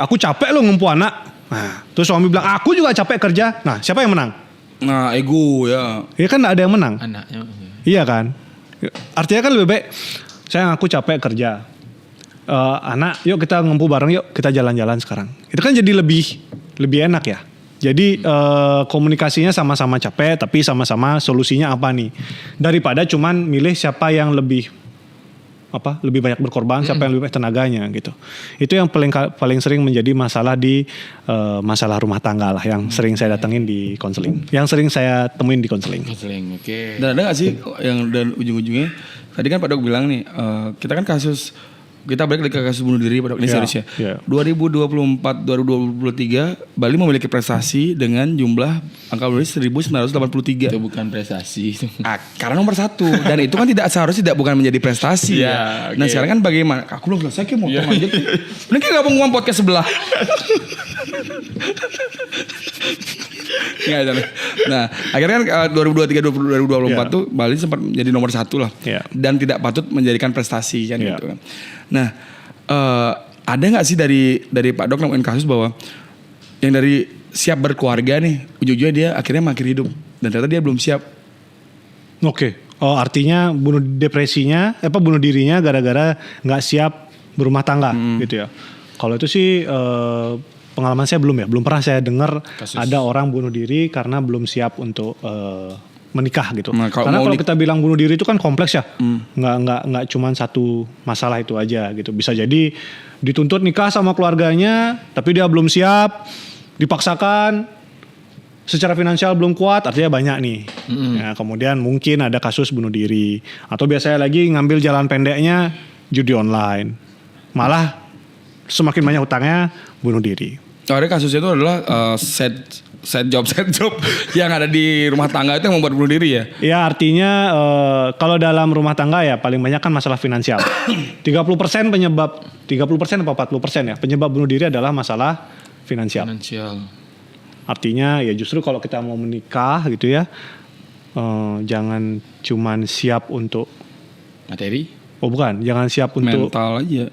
Aku capek loh ngumpu anak. Nah, terus suami bilang, aku juga capek kerja. Nah, siapa yang menang? Nah, ego ya. Ya kan nggak ada yang menang. Anaknya. Iya kan? Artinya kan lebih baik, sayang aku capek kerja. Anak, yuk kita ngumpul bareng, yuk kita jalan-jalan sekarang. Itu kan jadi lebih enak ya. Jadi komunikasinya sama-sama capek, tapi sama-sama solusinya apa nih? Daripada cuman milih siapa yang lebih banyak berkorban, siapa yang lebih banyak tenaganya gitu. Itu yang paling sering menjadi masalah di masalah rumah tangga lah, yang sering saya datengin di konseling, yang sering saya temuin di konseling. Konseling. Oke. Dan ada gak sih yang dan ujung-ujungnya tadi kan Pak Dok bilang nih kita kan kita balik lagi ke kasus bunuh diri Pak Dok ini Ya, serius ya. ya. 2024-2023 Bali memiliki prestasi dengan jumlah angka bunuh diri 1983. Itu bukan prestasi. Karena nomor 1 dan itu kan seharusnya bukan menjadi prestasi. Ya, Nah oke. sekarang kan bagaimana? Aku belum selesai kayak motong aja. Ini kayak gak ngomong podcast sebelah. Nggak, jangan. Nah akhirnya kan 2023-2024 tuh Bali sempat menjadi nomor 1 lah. Ya. Dan tidak patut menjadikan prestasi kan Ya. gitu kan. Nah ada nggak sih dari Pak Dok nemuin kasus bahwa yang dari siap berkeluarga nih ujung-ujungnya dia akhirnya mengakhiri hidup dan ternyata dia belum siap. Oke. Oh artinya bunuh dirinya gara-gara nggak siap berumah tangga gitu ya. Kalau itu sih pengalaman saya belum pernah saya dengar ada orang bunuh diri karena belum siap untuk menikah gitu. Nah, Karena kalau kita bilang bunuh diri itu kan kompleks ya. Nggak cuma satu masalah itu aja gitu. Bisa jadi dituntut nikah sama keluarganya tapi dia belum siap, dipaksakan, secara finansial belum kuat, artinya banyak nih. Ya, kemudian mungkin ada kasus bunuh diri atau biasanya lagi ngambil jalan pendeknya judi online. Malah semakin banyak hutangnya bunuh diri. Ada kasusnya itu adalah set job yang ada di rumah tangga itu yang membuat bunuh diri ya. Ya artinya kalau dalam rumah tangga ya paling banyak kan masalah finansial. 30% penyebab 30% apa 40% ya penyebab bunuh diri adalah masalah finansial. Artinya ya justru kalau kita mau menikah gitu ya jangan cuman siap untuk Materi? oh bukan, jangan siap untuk Mental aja.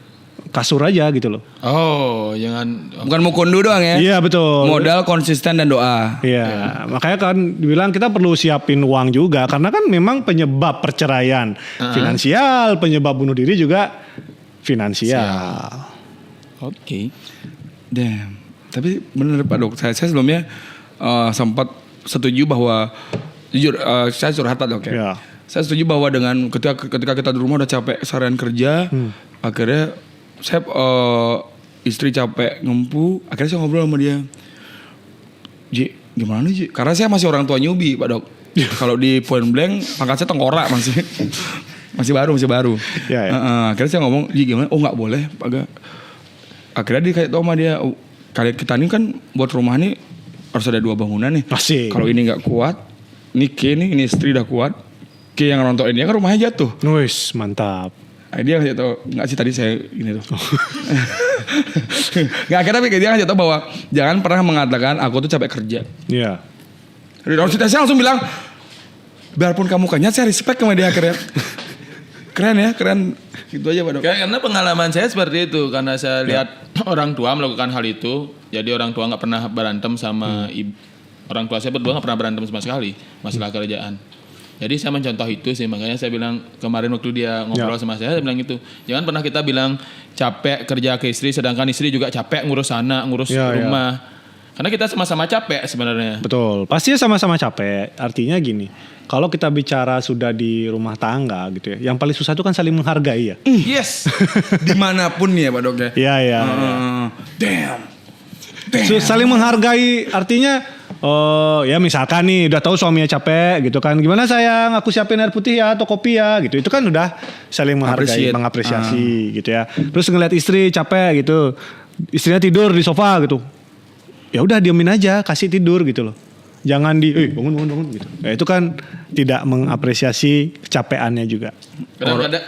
kasur aja gitu loh. Oh, jangan. Bukan mukundu doang ya. Iya betul. Modal, konsisten dan doa. Iya, makanya kan dibilang kita perlu siapin uang juga karena kan memang penyebab perceraian finansial, penyebab bunuh diri juga finansial. Oke. Damn. Tapi benar Pak Dok, saya sebelumnya sempat setuju bahwa jujur saya curhat Pak Dok ya. Ya. Saya setuju bahwa dengan ketika kita di rumah udah capek seharian kerja, akhirnya saya istri capek ngempu, akhirnya saya ngobrol sama dia. Ji, gimana nih Ji? Karena saya masih orang tua newbie Pak Dok. Kalau di Point Blank pangkat saya tengkorak masih baru. Ya, ya. Akhirnya saya ngomong, Ji gimana? Oh nggak boleh Pak Ga. Akhirnya dia kayak tau sama dia, kalian kita ini kan buat rumah nih harus ada 2 bangunan nih. Asik. Kalau ini nggak kuat, ini istri udah kuat, yang rontokin dia kan rumahnya jatuh. Wis, mantap. Nah, dia ngasih tau, nggak sih tadi saya ini tuh. Nggak akhirnya tapi dia ngasih tau bahwa jangan pernah mengatakan aku tuh capek kerja. Iya. Saya langsung bilang, biarpun kamu kenyat saya respect sama dia akhirnya. Keren ya, keren. Gitu aja Pak Dok. Karena pengalaman saya seperti itu, karena saya lihat orang tua melakukan hal itu. Jadi orang tua nggak pernah berantem sama ibu. Orang tua saya berdua nggak pernah berantem sama sekali masalah kerjaan. Jadi saya mencontoh itu sih, makanya saya bilang kemarin waktu dia ngobrol sama saya bilang itu. Jangan pernah kita bilang capek kerja ke istri, sedangkan istri juga capek ngurus anak, ngurus rumah. Karena kita sama-sama capek sebenarnya. Betul, pastinya sama-sama capek. Artinya gini, kalau kita bicara sudah di rumah tangga gitu ya, yang paling susah itu kan saling menghargai ya. Yes. Dimanapun ya Pak Dok ya. Iya. Damn. Saling menghargai artinya, ya misalkan nih udah tahu suaminya capek gitu kan, gimana sayang aku siapin air putih ya atau kopi ya gitu. Itu kan udah saling menghargai, mengapresiasi gitu ya. Terus ngeliat istri capek gitu, istrinya tidur di sofa gitu. Ya udah diemin aja, kasih tidur gitu loh. Jangan bangun gitu. Ya, itu kan tidak mengapresiasi kecapeannya juga.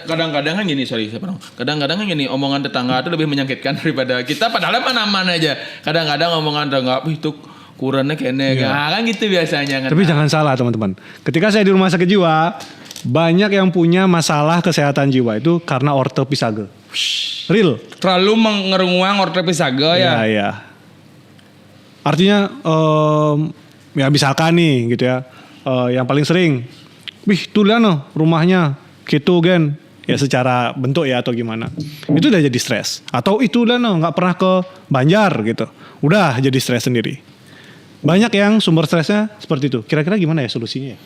Kadang-kadang kan gini, kadang-kadang kan gini, omongan tetangga itu lebih menyakitkan daripada kita, padahal aman aja. Kadang-kadang omongan tetangga, itu kurangnya kayaknya, kan gitu biasanya. Tapi jangan salah teman-teman. Ketika saya di rumah sakit jiwa, banyak yang punya masalah kesehatan jiwa itu karena ortopisage. Real. Terlalu mengeruang ortopisage ya. Iya. Artinya ya misalkan nih gitu ya, yang paling sering, tuh lihat no rumahnya gitu kan, ya secara bentuk ya atau gimana, itu udah jadi stres. Atau itu lihat no nggak pernah ke Banjar gitu, udah jadi stres sendiri. Banyak yang sumber stresnya seperti itu. Kira-kira gimana ya solusinya?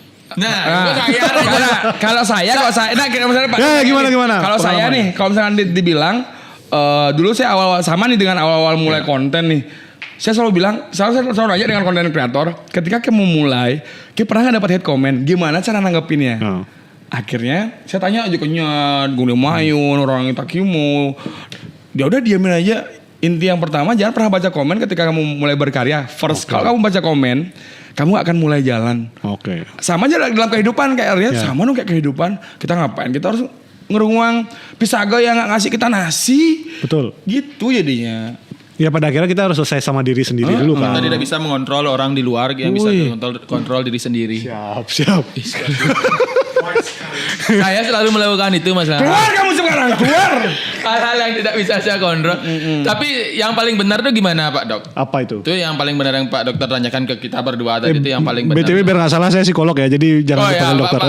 Kalau saya, misalnya Pak. Gimana? Kalau saya nih, kalau misalkan dibilang, dulu saya awal-awal sama nih dengan awal-awal mulai konten nih. Saya selalu bilang, selalu nanya dengan konten kreator, ketika kamu mulai, kamu pernah nggak dapat hate comment? Gimana cara nanggepinnya? Akhirnya saya tanya aja ke Nyat, Gunung Mayun, orang Itakimu. Dia udah diamin aja. Inti yang pertama, jangan pernah baca komen ketika kamu mulai berkarya. First, kalau kamu baca komen, kamu akan mulai jalan. Sama aja dalam kehidupan kayak sama dong kayak kehidupan. Kita ngapain? Kita harus ngeruang pisaga yang nggak ngasih kita nasi. Betul. Gitu jadinya. Ya pada akhirnya kita harus selesai sama diri sendiri dulu kan. Kita tidak bisa mengontrol orang di luar yang bisa kontrol diri sendiri. Siap. Saya selalu melakukan itu Mas. Keluar kamu sekarang, keluar. Hal-hal yang tidak bisa saya kontrol. Tapi yang paling benar tuh gimana Pak Dok? Apa itu? Itu yang paling benar yang Pak Dokter tanyakan ke kita berdua tadi itu yang paling benar. BTW biar gak salah saya psikolog ya, jadi jangan dipanggil dokter.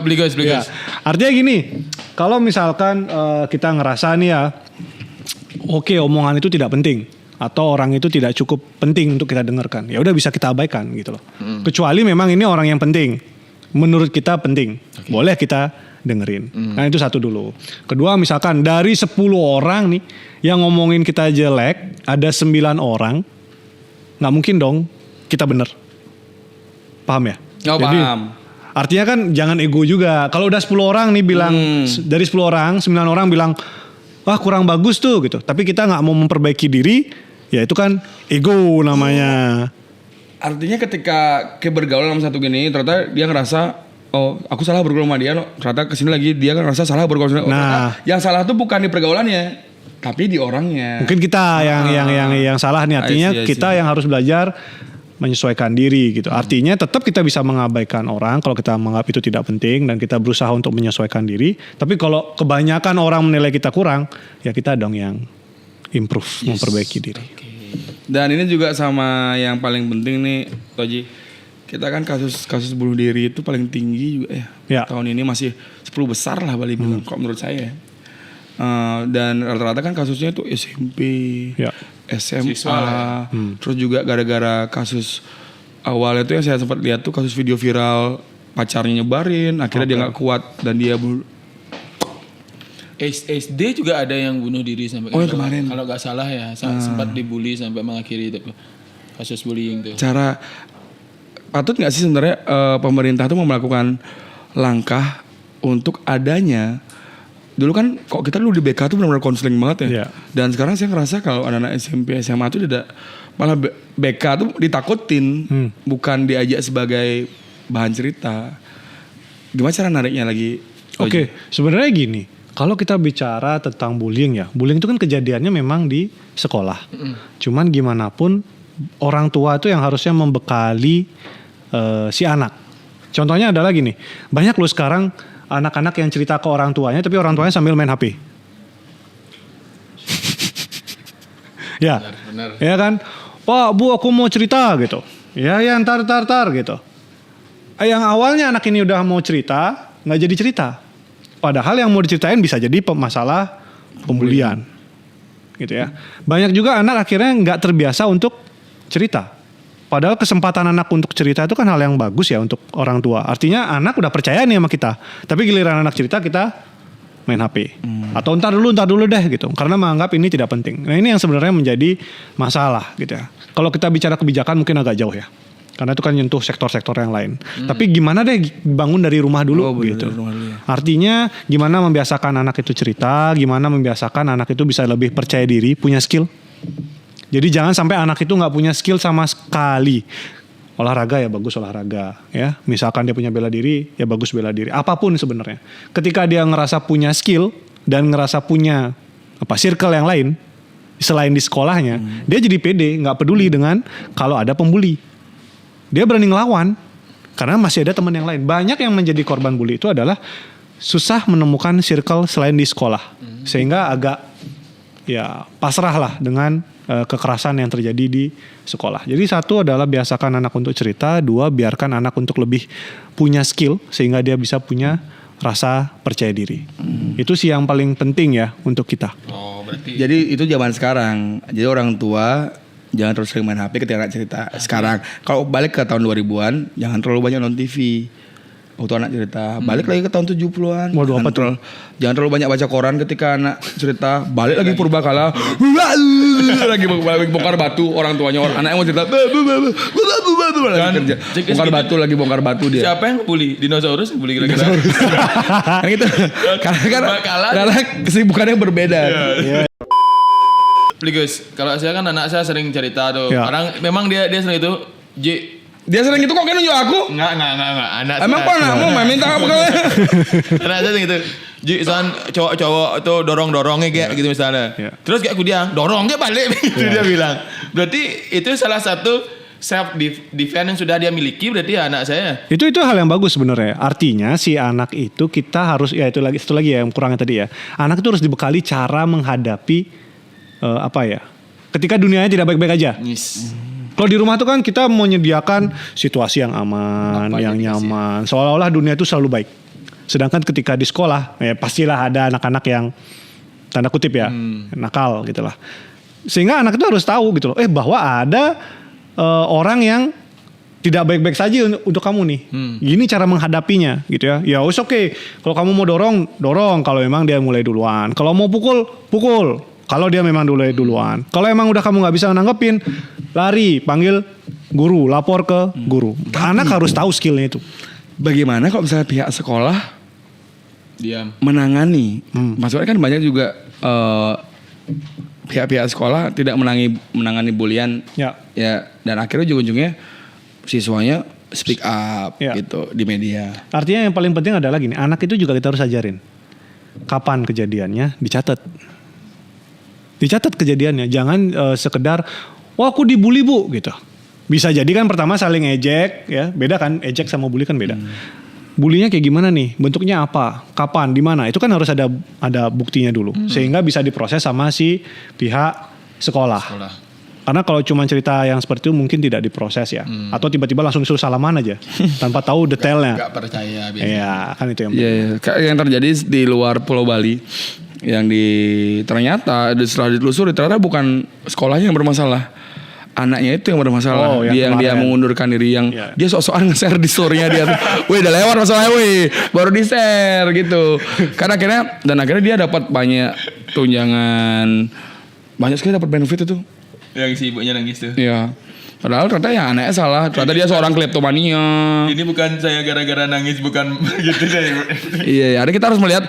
Bligos. Ya. Artinya gini, kalau misalkan kita ngerasa nih ya, oke, omongan itu tidak penting atau orang itu tidak cukup penting untuk kita dengarkan, ya udah bisa kita abaikan gitu loh. Kecuali memang ini orang yang penting, menurut kita penting, boleh kita dengerin. Nah itu satu dulu. Kedua, misalkan dari 10 orang nih yang ngomongin kita jelek, ada 9 orang, nggak mungkin dong kita bener. Paham ya? Jadi, paham. Artinya kan jangan ego juga. Kalau udah 10 orang nih bilang, dari 10 orang, 9 orang bilang, wah kurang bagus tuh gitu. Tapi kita nggak mau memperbaiki diri, ya itu kan ego namanya. Artinya ketika kayak bergaul sama satu gini, ternyata dia ngerasa, oh aku salah bergaul sama dia, ternyata kesini lagi dia kan ngerasa salah bergaul sama dia. Nah, yang salah tuh bukan di pergaulannya, tapi di orangnya. Mungkin kita yang salah nih. Artinya kita yang harus belajar menyesuaikan diri gitu. Artinya tetap kita bisa mengabaikan orang kalau kita menganggap itu tidak penting dan kita berusaha untuk menyesuaikan diri. Tapi kalau kebanyakan orang menilai kita kurang, ya kita dong yang improve, memperbaiki diri. Dan ini juga sama yang paling penting nih, Toji. Kita kan kasus bunuh diri itu paling tinggi juga ya. Tahun ini masih 10 besar lah Bali bilang, kok menurut saya. Dan rata-rata kan kasusnya itu SMP, SMA, terus juga gara-gara kasus awalnya tuh yang saya sempat lihat tuh kasus video viral pacarnya nyebarin, akhirnya dia nggak kuat dan dia SD juga ada yang bunuh diri sampai kemarin. Kalau nggak salah ya sempat dibully sampai mengakhiri itu kasus bullying tuh. Cara patut nggak sih sebenarnya pemerintah tuh melakukan langkah untuk adanya. Dulu kan kok kita dulu di BK tuh benar-benar konseling banget ya. Dan sekarang saya ngerasa kalau anak-anak SMP SMA tuh malah BK tuh ditakutin, bukan diajak sebagai bahan cerita. Gimana cara nariknya lagi? Oke, sebenarnya gini. Kalau kita bicara tentang bullying ya, bullying itu kan kejadiannya memang di sekolah. Cuman gimana pun orang tua itu yang harusnya membekali si anak. Contohnya adalah gini, banyak loh sekarang anak-anak yang cerita ke orang tuanya tapi orang tuanya sambil main HP. Ya, Benar. ya kan, Pak Bu aku mau cerita gitu, ya ntar gitu. Yang awalnya anak ini udah mau cerita, nggak jadi cerita. Padahal yang mau diceritain bisa jadi masalah pembulian, gitu ya. Banyak juga anak akhirnya nggak terbiasa untuk cerita. Padahal kesempatan anak untuk cerita itu kan hal yang bagus ya untuk orang tua. Artinya anak udah percaya nih sama kita, tapi giliran anak cerita kita main HP. Atau ntar dulu deh gitu. Karena menganggap ini tidak penting. Nah ini yang sebenarnya menjadi masalah gitu ya. Kalau kita bicara kebijakan mungkin agak jauh ya. Karena itu kan nyentuh sektor-sektor yang lain. Tapi gimana deh bangun dari rumah dulu gitu. Dari rumah dulu ya. Artinya gimana membiasakan anak itu cerita. Gimana membiasakan anak itu bisa lebih percaya diri, punya skill. Jadi jangan sampai anak itu gak punya skill sama sekali. Olahraga ya bagus olahraga ya. Misalkan dia punya bela diri ya bagus bela diri. Apapun sebenarnya. Ketika dia ngerasa punya skill dan ngerasa punya circle yang lain selain di sekolahnya, dia jadi pede, nggak peduli dengan kalau ada pembuli. Dia berani ngelawan karena masih ada teman yang lain. Banyak yang menjadi korban bully itu adalah susah menemukan circle selain di sekolah. Sehingga agak ya pasrah lah dengan kekerasan yang terjadi di sekolah. Jadi satu adalah biasakan anak untuk cerita, dua biarkan anak untuk lebih punya skill sehingga dia bisa punya rasa percaya diri. Itu sih yang paling penting ya untuk kita. Oh, berarti Jadi itu zaman sekarang. Jadi orang tua jangan terus sering main HP ketika anak cerita. Sekarang kalau balik ke tahun 2000-an jangan terlalu banyak nonton TV. Waktu anak cerita, balik lagi ke tahun 70-an. Waduh, apa tuh? Jangan terlalu banyak baca koran ketika anak cerita. Balik lagi purbakala. Lagi bongkar batu orang tuanya anaknya mau cerita. Lagi kerja. Bongkar batu lagi bongkar batu dia. siapa yang bully? Dinosaurus yang bully kira-kira? Kan gitu. Karena kesibukannya berbeda. Gus, kalau saya kan anak saya sering cerita tuh. Ya. Orang memang dia sering itu. Dia sering gitu kok kan nunjuk aku. Enggak. Anak Emang kok anakmu minta apa kalian? Anak saya gitu. San cowok-cowok tuh dorong-dorongnya kayak gitu misalnya. Ya. Terus kayak aku dia dorong kayak balik gitu dia bilang. Berarti itu salah satu self defense yang sudah dia miliki berarti ya anak saya. Itu hal yang bagus sebenarnya. Artinya si anak itu kita harus ya itu lagi ya yang kurangnya tadi ya. Anak itu harus dibekali cara menghadapi ketika dunianya tidak baik-baik aja. Yes. Kalau di rumah tuh kan kita mau menyediakan situasi yang aman, yang nyaman. Seolah-olah dunia itu selalu baik. Sedangkan ketika di sekolah, ya pastilah ada anak-anak yang tanda kutip ya, nakal gitu lah. Sehingga anak itu harus tahu gitu loh, bahwa ada orang yang tidak baik-baik saja untuk kamu nih. Gini cara menghadapinya gitu ya. Ya oke. Kalau kamu mau dorong. Kalau memang dia mulai duluan. Kalau mau pukul. Kalau dia memang duluan. Kalau emang udah kamu nggak bisa nanggepin, lari, panggil guru, lapor ke guru. Anak harus tahu skillnya itu. Bagaimana kalau misalnya pihak sekolah Diam. menangani? Maksudnya kan banyak juga pihak-pihak sekolah tidak menangani bulian. Ya. Dan akhirnya ujung-ujungnya siswanya speak up Ya. gitu di media. Artinya yang paling penting adalah gini, anak itu juga kita harus ajarin. Kapan kejadiannya, dicatat kejadiannya. Jangan sekedar, wah aku dibully bu gitu. Bisa jadi kan pertama saling ejek ya, beda kan ejek sama bully kan beda. Bulinya kayak gimana nih? Bentuknya apa? Kapan? Di mana? Itu kan harus ada buktinya dulu, sehingga bisa diproses sama si pihak sekolah. Karena kalau cuma cerita yang seperti itu mungkin tidak diproses ya, atau tiba-tiba langsung disuruh salaman aja tanpa tahu detailnya. Gak percaya biasanya. Iya, kan itu yang Iya, kayak yang terjadi di luar Pulau Bali yang ternyata setelah ditelusuri ternyata bukan sekolahnya yang bermasalah. Anaknya itu yang bermasalah. Oh, yang dia kemarin. mengundurkan diri yang Iya. dia sok-sokan nge-share di story-nya dia. Wih, udah lewat masalahnya, wih. Baru di-share gitu. Karena akhirnya dia dapat banyak tunjangan. Banyak sekali dapat benefit itu. Yang si ibunya nangis tuh. Iya. Padahal ternyata ya anaknya salah. Ternyata dia seorang kleptomania. Ini bukan saya gara-gara nangis, bukan gitu saya. Iya, ada kita harus melihat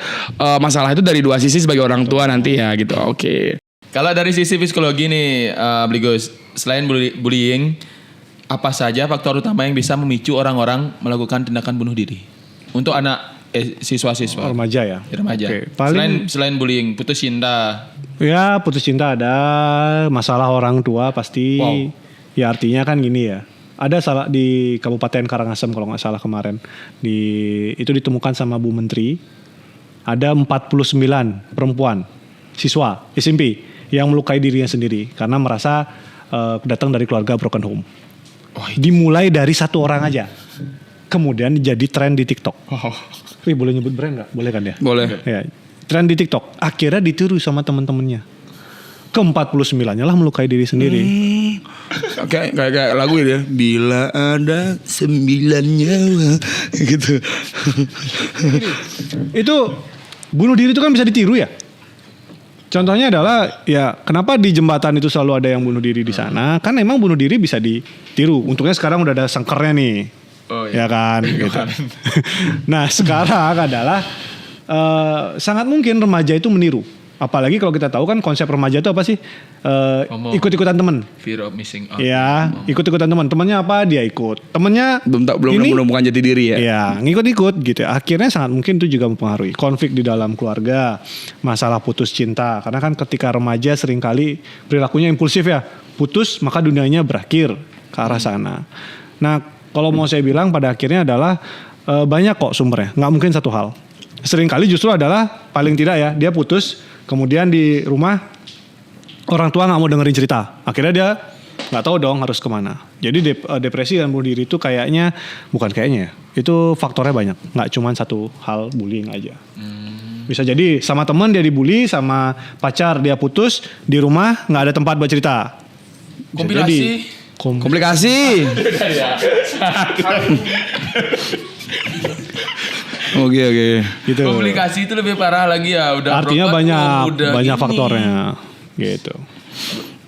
masalah itu dari dua sisi sebagai orang tua nanti ya gitu. Oke. Kalau dari sisi psikologi nih, Bligos, selain bullying, apa saja faktor utama yang bisa memicu orang-orang melakukan tindakan bunuh diri untuk anak siswa-siswa remaja ya. remaja? Oke, paling Selain bullying, putus cinta. ya putus cinta ada, masalah orang tua pasti. Wow. Ya artinya kan gini ya. ada salah di Kabupaten Karangasem kalau nggak salah kemarin. Itu ditemukan sama Bu Menteri. Ada 49 perempuan siswa SMP yang melukai dirinya sendiri karena merasa datang dari keluarga broken home. Dimulai dari satu orang aja. Kemudian jadi tren di TikTok. Wih, boleh nyebut brand nggak? Boleh kan ya? Boleh. Ya, tren di TikTok. Akhirnya ditiru sama teman-temannya. Ke-49-nya lah melukai diri sendiri. Kayak lagu ya. Bila ada 9 nyawa gitu. Itu bunuh diri itu kan bisa ditiru ya. Contohnya adalah ya kenapa di jembatan itu selalu ada yang bunuh diri di sana? Kan emang bunuh diri bisa ditiru. Untungnya sekarang udah ada sengkernya nih. Oh, iya. Ya kan gitu. Nah, sekarang adalah sangat mungkin remaja itu meniru. Apalagi kalau kita tahu kan konsep remaja itu apa sih? Ikut-ikutan temen. Fear of missing out. Ya, ikut-ikutan teman. Temennya apa? Dia ikut. Temennya belum menemukan jati diri ya. Ya, ngikut-ikut gitu. Akhirnya sangat mungkin itu juga mempengaruhi konflik di dalam keluarga, masalah putus cinta. Karena kan ketika remaja seringkali perilakunya impulsif ya. Putus maka dunianya berakhir ke arah sana. Nah, kalau mau saya bilang pada akhirnya adalah banyak kok sumbernya. Nggak mungkin satu hal. Seringkali justru adalah paling tidak ya dia putus. Kemudian di rumah orang tua nggak mau dengerin cerita, akhirnya dia nggak tahu dong harus kemana. Jadi depresi dan bunuh diri itu bukan kayaknya ya, itu faktornya banyak, nggak cuma satu hal bullying aja. Bisa jadi sama teman dia dibully, sama pacar dia putus, di rumah nggak ada tempat buat cerita. Kompilasi. Komplikasi. Oke. Gitu. Komplikasi itu lebih parah lagi ya. Udah artinya broken, banyak ini. faktornya gitu.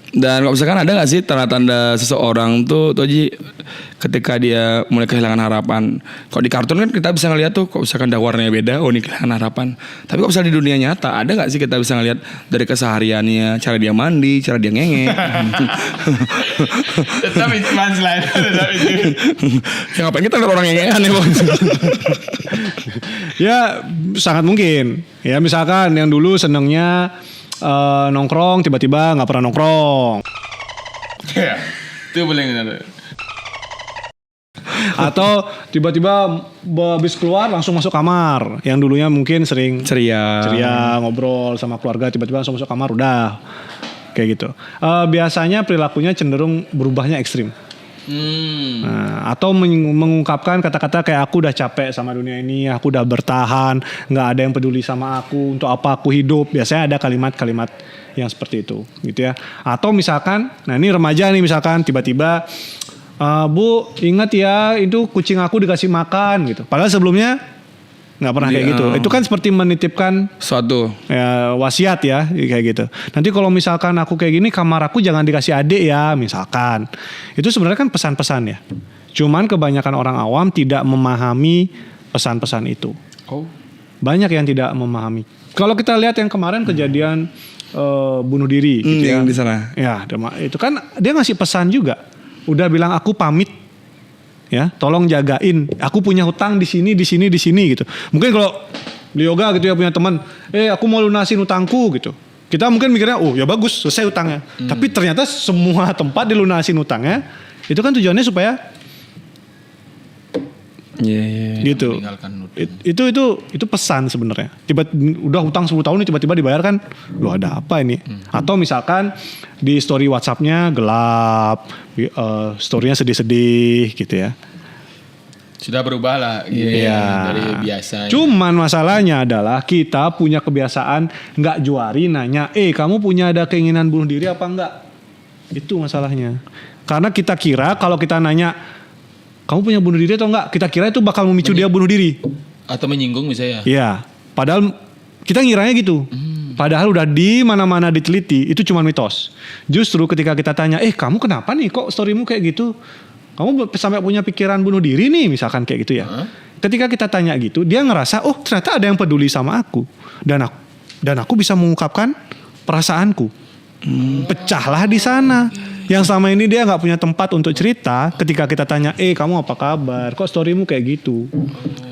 Dan kalau misalkan ada gak sih tanda-tanda seseorang tuh Toji ketika dia mulai kehilangan harapan? Kalau di kartun kan kita bisa ngeliat tuh, kok misalkan warnanya beda, oh ini kehilangan harapan. Tapi kok misalnya di dunia nyata ada gak sih kita bisa ngeliat dari kesehariannya, cara dia mandi, cara dia ngenge? Tetap itu punchline. Ya ngapain kita lihat orang ngengean ya bang? Ya sangat mungkin. Ya misalkan yang dulu senengnya nongkrong tiba-tiba nggak pernah nongkrong. Ya, itu boleh nggak? Atau tiba-tiba habis keluar langsung masuk kamar. Yang dulunya mungkin sering ceria ngobrol sama keluarga, tiba-tiba langsung masuk kamar udah kayak gitu. Biasanya perilakunya cenderung berubahnya ekstrim. Nah, atau mengungkapkan kata-kata kayak aku udah capek sama dunia ini, aku udah bertahan, nggak ada yang peduli sama aku, untuk apa aku hidup. Biasanya ada kalimat-kalimat yang seperti itu, gitu ya. Atau misalkan, nah ini remaja nih misalkan tiba-tiba, Bu ingat ya itu kucing aku dikasih makan gitu. Padahal sebelumnya nggak pernah kayak gitu. Itu kan seperti menitipkan suatu ya, wasiat ya kayak gitu. Nanti kalau misalkan aku kayak gini kamar aku jangan dikasih adik ya misalkan. Itu sebenarnya kan pesan-pesan ya. Cuman kebanyakan orang awam tidak memahami pesan-pesan itu. Banyak yang tidak memahami. Kalau kita lihat yang kemarin kejadian bunuh diri gitu ya. Yang di sana. Ya, itu kan dia ngasih pesan juga. Udah bilang aku pamit. Ya, tolong jagain. Aku punya hutang di sini gitu. Mungkin kalau di yoga gitu ya punya teman, aku mau lunasin hutangku gitu. Kita mungkin mikirnya, oh ya bagus, selesai hutangnya. Tapi ternyata semua tempat dilunasin hutangnya, itu kan tujuannya supaya gitu. Itu pesan sebenarnya. Udah hutang 10 tahun nih tiba-tiba dibayarkan. Loh ada apa ini? Atau misalkan di story WhatsApp-nya gelap, story-nya sedih-sedih gitu ya. Sudah berubah lah dari biasa. Cuman masalahnya adalah kita punya kebiasaan nggak juari nanya, kamu punya ada keinginan bunuh diri apa enggak? Itu masalahnya. Karena kita kira kalau kita nanya kamu punya bunuh diri atau enggak? Kita kira itu bakal memicu dia bunuh diri. Atau menyinggung misalnya. Iya. Padahal kita ngiranya gitu. Padahal udah di mana-mana diteliti itu cuma mitos. Justru ketika kita tanya, kamu kenapa nih kok storymu kayak gitu? Kamu sampai punya pikiran bunuh diri nih misalkan kayak gitu ya. Ketika kita tanya gitu, dia ngerasa, oh ternyata ada yang peduli sama aku. Dan aku bisa mengungkapkan perasaanku. Pecahlah di sana. Yang selama ini dia nggak punya tempat untuk cerita. Ketika kita tanya, kamu apa kabar? Kok storymu kayak gitu?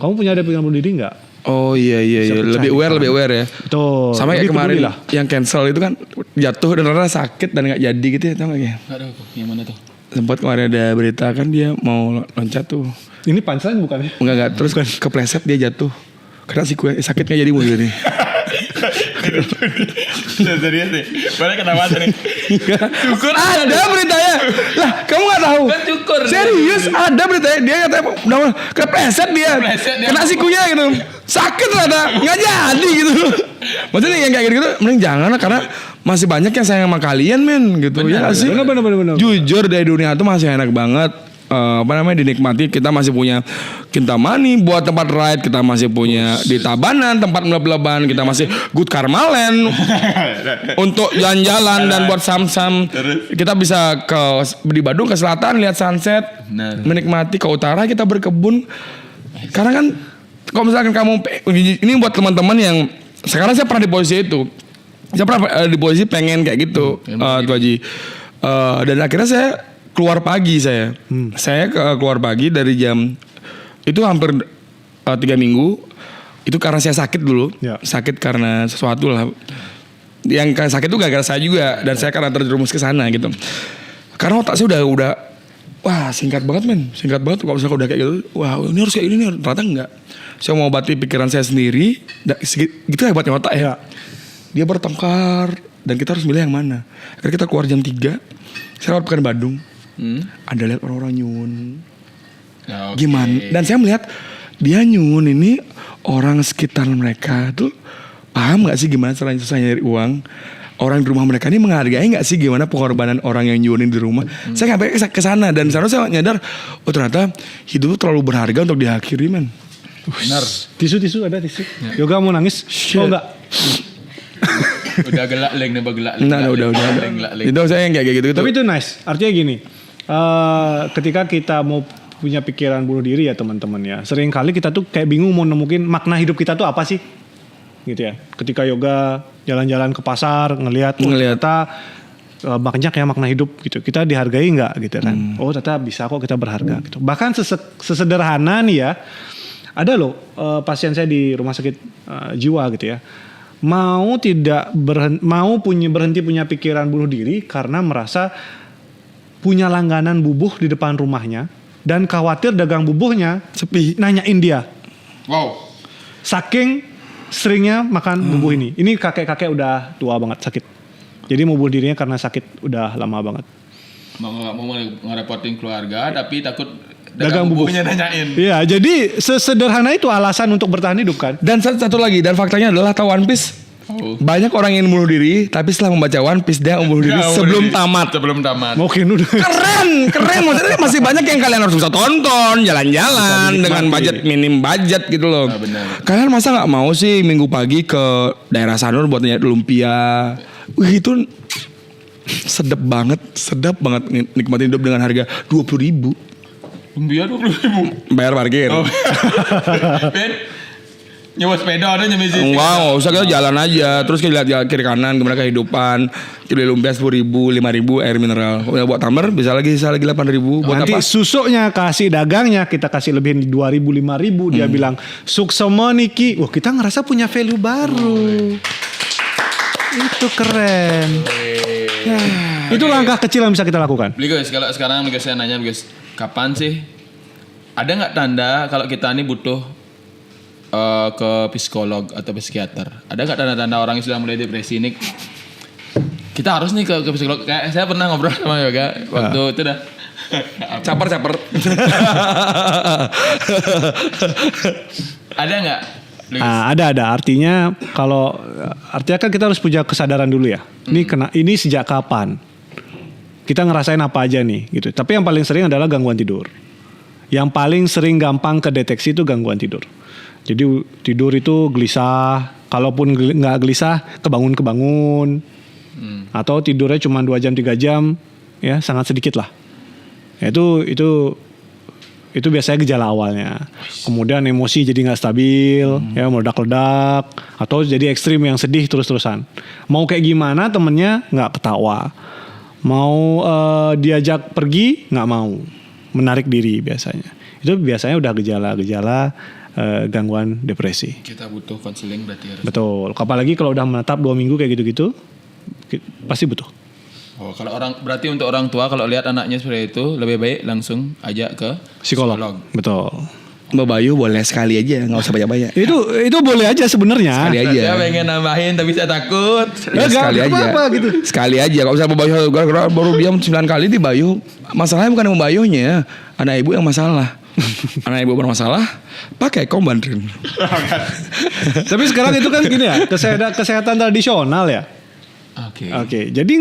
Kamu punya ada pikiran bunuh diri nggak? Oh iya. Lebih aware ya. Betul. Sama kayak kemarin lah. Yang cancel itu kan jatuh dan rasa sakit dan nggak jadi gitu ya, tau nggak ya? Nggak tahu yang mana tuh? sempat kemarin ada berita kan dia mau loncat tuh. Ini punchline bukan ya? Enggak terus kepleset dia jatuh. Karena sakitnya jadi mulu nih. Serius nih. Balik kenapa nih? Cukur ada beritanya. Lah, kamu enggak tahu? Kan cukur. Serius ada beritanya. Dia katanya udah kepleset dia. Kena sikunya gitu. Sakit ternyata. Enggak jadi gitu. Maksudnya yang kayak gitu mending jangan lah karena masih banyak yang sayang sama kalian men gitu. Ya nggak sih? Benar. Jujur dari dunia itu masih enak banget. Dinikmati. Kita masih punya Kintamani buat tempat ride, kita masih punya di Tabanan tempat meleb-leban, kita masih Good Karmalen untuk jalan-jalan dan buat sam-sam. Kita bisa di Badung ke selatan lihat sunset, menikmati ke utara kita berkebun. Karena kan kalau misalkan kamu ini buat teman-teman yang sekarang saya pernah di posisi itu, saya pernah di posisi pengen kayak gitu, Tuh Haji. Dan akhirnya saya keluar pagi saya keluar pagi dari jam itu hampir 3 minggu itu karena saya sakit dulu sakit karena sesuatu lah yang sakit itu gara-gara saya juga dan saya karena terjerumus ke sana gitu karena otak saya udah wah singkat banget kalau misalnya udah kayak gitu wah ini harus kayak ini nih ternyata enggak saya mau obati pikiran saya sendiri gitu hebatnya otak ya dia bertengkar dan kita harus milih yang mana akhirnya kita keluar jam 3 saya lewat Pekanbaru ada lihat orang-orang nyun gimana dan saya melihat dia nyun ini orang sekitar mereka tuh paham nggak sih gimana caranya susah nyari uang orang di rumah mereka ini menghargai nggak sih gimana pengorbanan orang yang nyunin di rumah saya sampai ke sana dan seharusnya saya nyadar oh ternyata hidup itu terlalu berharga untuk diakhiri men. Benar. Tisu ada tisu Yoga mau nangis oh enggak udah gelak leng nih gelak udah itu saya yang kayak gitu tapi itu nice artinya gini ketika kita mau punya pikiran bunuh diri ya teman-teman ya sering kali kita tuh kayak bingung mau nemuin makna hidup kita tuh apa sih gitu ya ketika Yoga jalan-jalan ke pasar ngelihat ternyata banyak ya makna hidup gitu kita dihargai nggak gitu kan oh ternyata bisa kok kita berharga gitu bahkan sesederhana nih ya ada loh pasien saya di rumah sakit jiwa gitu ya mau berhenti punya pikiran bunuh diri karena merasa punya langganan bubuh di depan rumahnya dan khawatir dagang bubuhnya sepi nanyain dia. Wow. Saking seringnya makan bubuh ini. Ini kakek-kakek udah tua banget sakit. Jadi mau bunuh dirinya karena sakit udah lama banget. Mau ngerepotin keluarga tapi takut dagang bubuhnya nanyain. Iya, jadi sesederhana itu alasan untuk bertahan hidup kan. Dan satu lagi dan faktanya adalah tahu One Piece. Banyak orang yang bunuh diri tapi setelah membaca One Piece dia membunuh diri sebelum tamat. Mungkin udah keren maksudnya masih banyak yang kalian harus bisa tonton jalan-jalan dengan budget minim budget gitu loh. Kalian masa nggak mau sih minggu pagi ke daerah Sanur buat nyari lumpia. Wih itu sedap banget nikmatin hidup dengan harga 20.000. Lumpia 20.000. Bayar parkir. Ben nyewa sepeda ada nyemisi. Wow, usah kita jalan aja. Terus kita lihat kiri kanan gimana kehidupan. Kilo lumpia 10.000, 5.000 air mineral. Udah buat tamer bisa lagi 8.000 buat nanti apa? susuknya kasih dagangnya kita kasih lebihin 2.000, 5.000 dia bilang suksema niki. Wah kita ngerasa punya value baru. Itu keren. Itu langkah kecil yang bisa kita lakukan. Beli guys, kalau sekarang saya nanya guys, kapan sih ada nggak tanda kalau kita ini butuh ke psikolog atau psikiater? Ada nggak tanda-tanda orang yang sudah mulai depresi ini? Kita harus nih ke psikolog. Kayak saya pernah ngobrol sama Yoga waktu itu dah. Caper. Ada nggak? Ada. Artinya kan kita harus punya kesadaran dulu ya. Ini sejak kapan? Kita ngerasain apa aja nih gitu. Tapi yang paling sering adalah gangguan tidur. Yang paling sering gampang kedeteksi itu gangguan tidur. Jadi tidur itu gelisah, kalaupun nggak gelisah kebangun. Atau tidurnya cuma 2 jam 3 jam, ya sangat sedikit lah. Itu biasanya gejala awalnya. Kemudian emosi jadi nggak stabil, ya meledak-ledak, atau jadi ekstrim yang sedih terus-terusan. Mau kayak gimana temennya nggak ketawa, mau diajak pergi nggak mau, menarik diri biasanya. Itu biasanya udah gejala-gejala gangguan depresi. Kita butuh konseling berarti harus. Betul. Apalagi kalau udah menetap 2 minggu kayak gitu-gitu, pasti butuh. Oh, kalau berarti untuk orang tua kalau lihat anaknya seperti itu lebih baik langsung ajak ke Psikolog. Betul. Mbak Bayu boleh sekali aja, nggak usah banyak-banyak. Itu boleh aja sebenarnya. Sekali aja. Saya pengen nambahin tapi saya takut. Ya, sekali aja. Apa gitu. Sekali aja. Kalau misalnya Mbak Bayu baru diam 9 kali di Bayu, masalahnya bukan Mbak Bayunya, anak ibu yang masalah. Anak ibu bermasalah, pakai kombanderin. Tapi sekarang itu kan gini ya, kesehatan tradisional ya. Oke. Jadi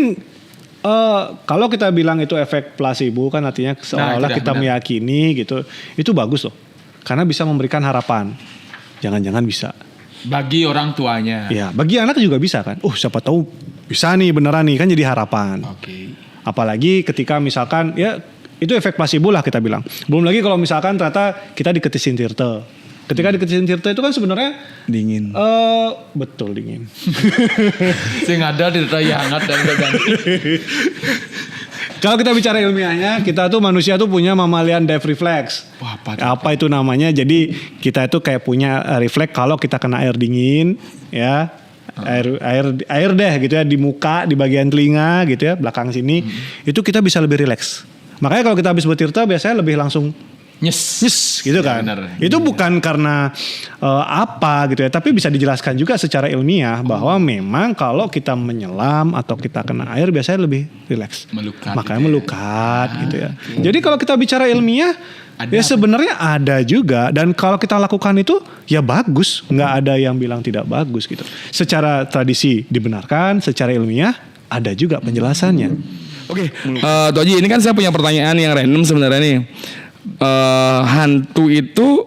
kalau kita bilang itu efek placebo kan artinya seolah-olah kita meyakini gitu, itu bagus loh. Karena bisa memberikan harapan. Jangan-jangan bisa. Bagi orang tuanya. Ya, bagi anak juga bisa kan. Siapa tahu bisa nih beneran nih kan jadi harapan. Oke. Apalagi ketika misalkan ya itu efek placebo lah kita bilang. Belum lagi kalau misalkan ternyata kita diketisin tirta. Ketika diketisin tirta itu kan sebenarnya Dingin. Betul dingin. Sing ada tirta yang hangat dan ganti. Kalau kita bicara ilmiahnya, kita tuh manusia tuh punya mammalian death reflex. Wah, apa itu namanya? Jadi kita itu kayak punya refleks kalau kita kena air dingin, ya. Air deh gitu ya di muka, di bagian telinga gitu ya, belakang sini. Itu kita bisa lebih rileks. Makanya kalau kita habis bertirta biasanya lebih langsung Nyes gitu kan. Bener. Itu bukan karena apa gitu ya, tapi bisa dijelaskan juga secara ilmiah bahwa memang kalau kita menyelam atau kita kena air biasanya lebih rileks. Melukat. Makanya gitu ya. melukat gitu ya. Jadi kalau kita bicara ilmiah ya sebenarnya ada juga, dan kalau kita lakukan itu ya bagus, nggak ada yang bilang tidak bagus gitu. Secara tradisi dibenarkan, secara ilmiah ada juga penjelasannya. Oke, Toji, ini kan saya punya pertanyaan yang random sebenarnya nih. Hantu itu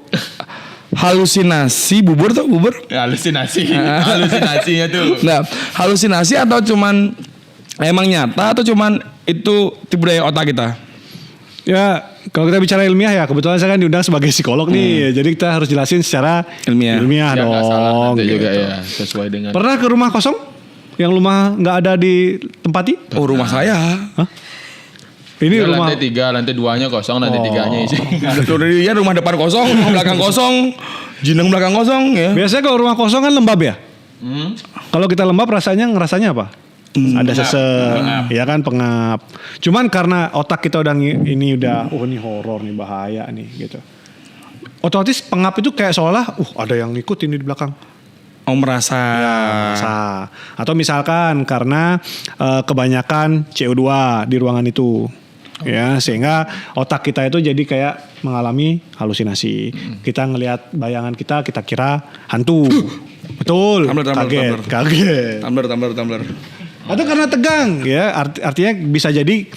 halusinasi bubur tuh bubur? Halusinasinya tuh. Nah, halusinasi atau cuman emang nyata atau cuman itu tipu daya otak kita? Ya, kalau kita bicara ilmiah ya, kebetulan saya kan diundang sebagai psikolog nih, jadi kita harus jelasin secara ilmiah Ya, nggak salah dong. nanti juga Gitu. ya sesuai dengan. Pernah ke rumah kosong? Yang rumah nggak ada ditempati? Oh, rumah saya. Ini Ya, rumah lantai 3, lantai 2-nya kosong, lantai 3-nya isi. Ya rumah depan kosong, rumah belakang kosong, jineng belakang kosong ya. biasanya kalau rumah kosong kan lembab ya. Kalau kita lembab ngerasanya apa? Ada sesek, ya kan, pengap. Cuman karena otak kita udah ini horor nih, bahaya nih gitu. Otomatis pengap itu kayak seolah ada yang ngikutin di belakang. Oh, merasa. Atau misalkan karena kebanyakan CO2 di ruangan itu. Ya, sehingga otak kita itu jadi kayak mengalami halusinasi. Kita ngelihat bayangan kita kira hantu. Betul. Kaget. Tumbler. Atau karena tegang, ya. Artinya bisa jadi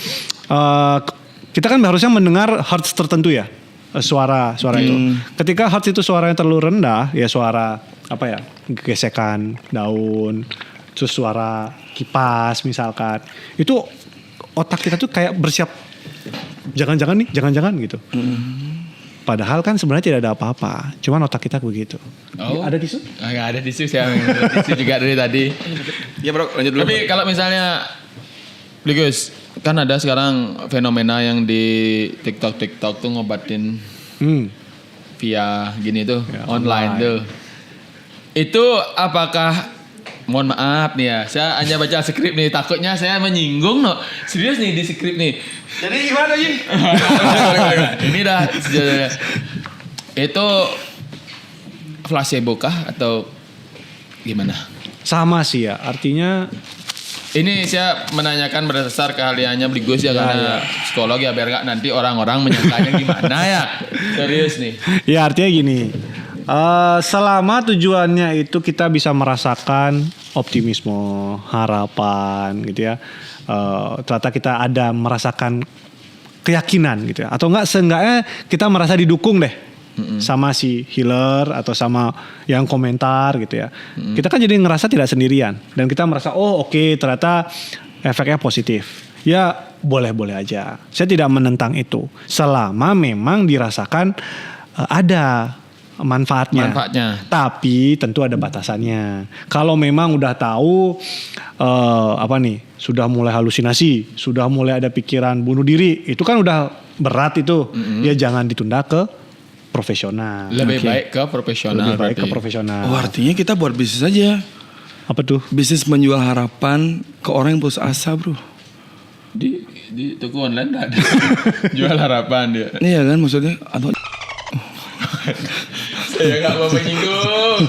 kita kan harusnya mendengar hertz tertentu ya, suara itu. Ketika hertz itu suaranya terlalu rendah, ya suara gesekan daun, terus suara kipas misalkan, itu otak kita tuh kayak bersiap, jangan-jangan gitu. Padahal kan sebenarnya tidak ada apa-apa, cuman otak kita begitu. Ada tisu? Nggak ada tisu, saya tisu juga dari tadi. Ya bro, lanjut dulu. Tapi kalau misalnya, Gus, kan ada sekarang fenomena yang di TikTok tuh ngobatin via gini tuh, Ya, online tuh. Itu apakah, mohon maaf nih ya, saya hanya baca skrip nih, takutnya saya menyinggung no. Serius nih di skrip nih. Jadi gimana Ji? Ini dah itu placebo kah atau gimana? Sama sih ya, artinya Ini saya menanyakan berdasar keahliannya Bli Gus ya, karena psikolog ya, biar nggak nanti orang-orang menyangkanya gimana ya. Serius nih. ya artinya gini, selama tujuannya itu kita bisa merasakan optimisme, harapan gitu ya. Ternyata kita ada merasakan keyakinan gitu ya. Atau seenggaknya kita merasa didukung deh sama si healer atau sama yang komentar gitu ya. Kita kan jadi ngerasa tidak sendirian. Dan kita merasa oke, ternyata efeknya positif. Ya boleh-boleh aja. Saya tidak menentang itu. Selama memang dirasakan ada manfaatnya. Tapi tentu ada batasannya. Kalau memang udah tahu sudah mulai halusinasi, sudah mulai ada pikiran bunuh diri, itu kan udah berat itu. Ya jangan ditunda ke profesional. Lebih baik ke profesional. Oh, artinya kita buat bisnis aja. Apa tuh? Bisnis menjual harapan ke orang yang putus asa, bro. Di toko online enggak ada. Jual harapan dia. Iya kan maksudnya atau Saya enggak mau menyinggung.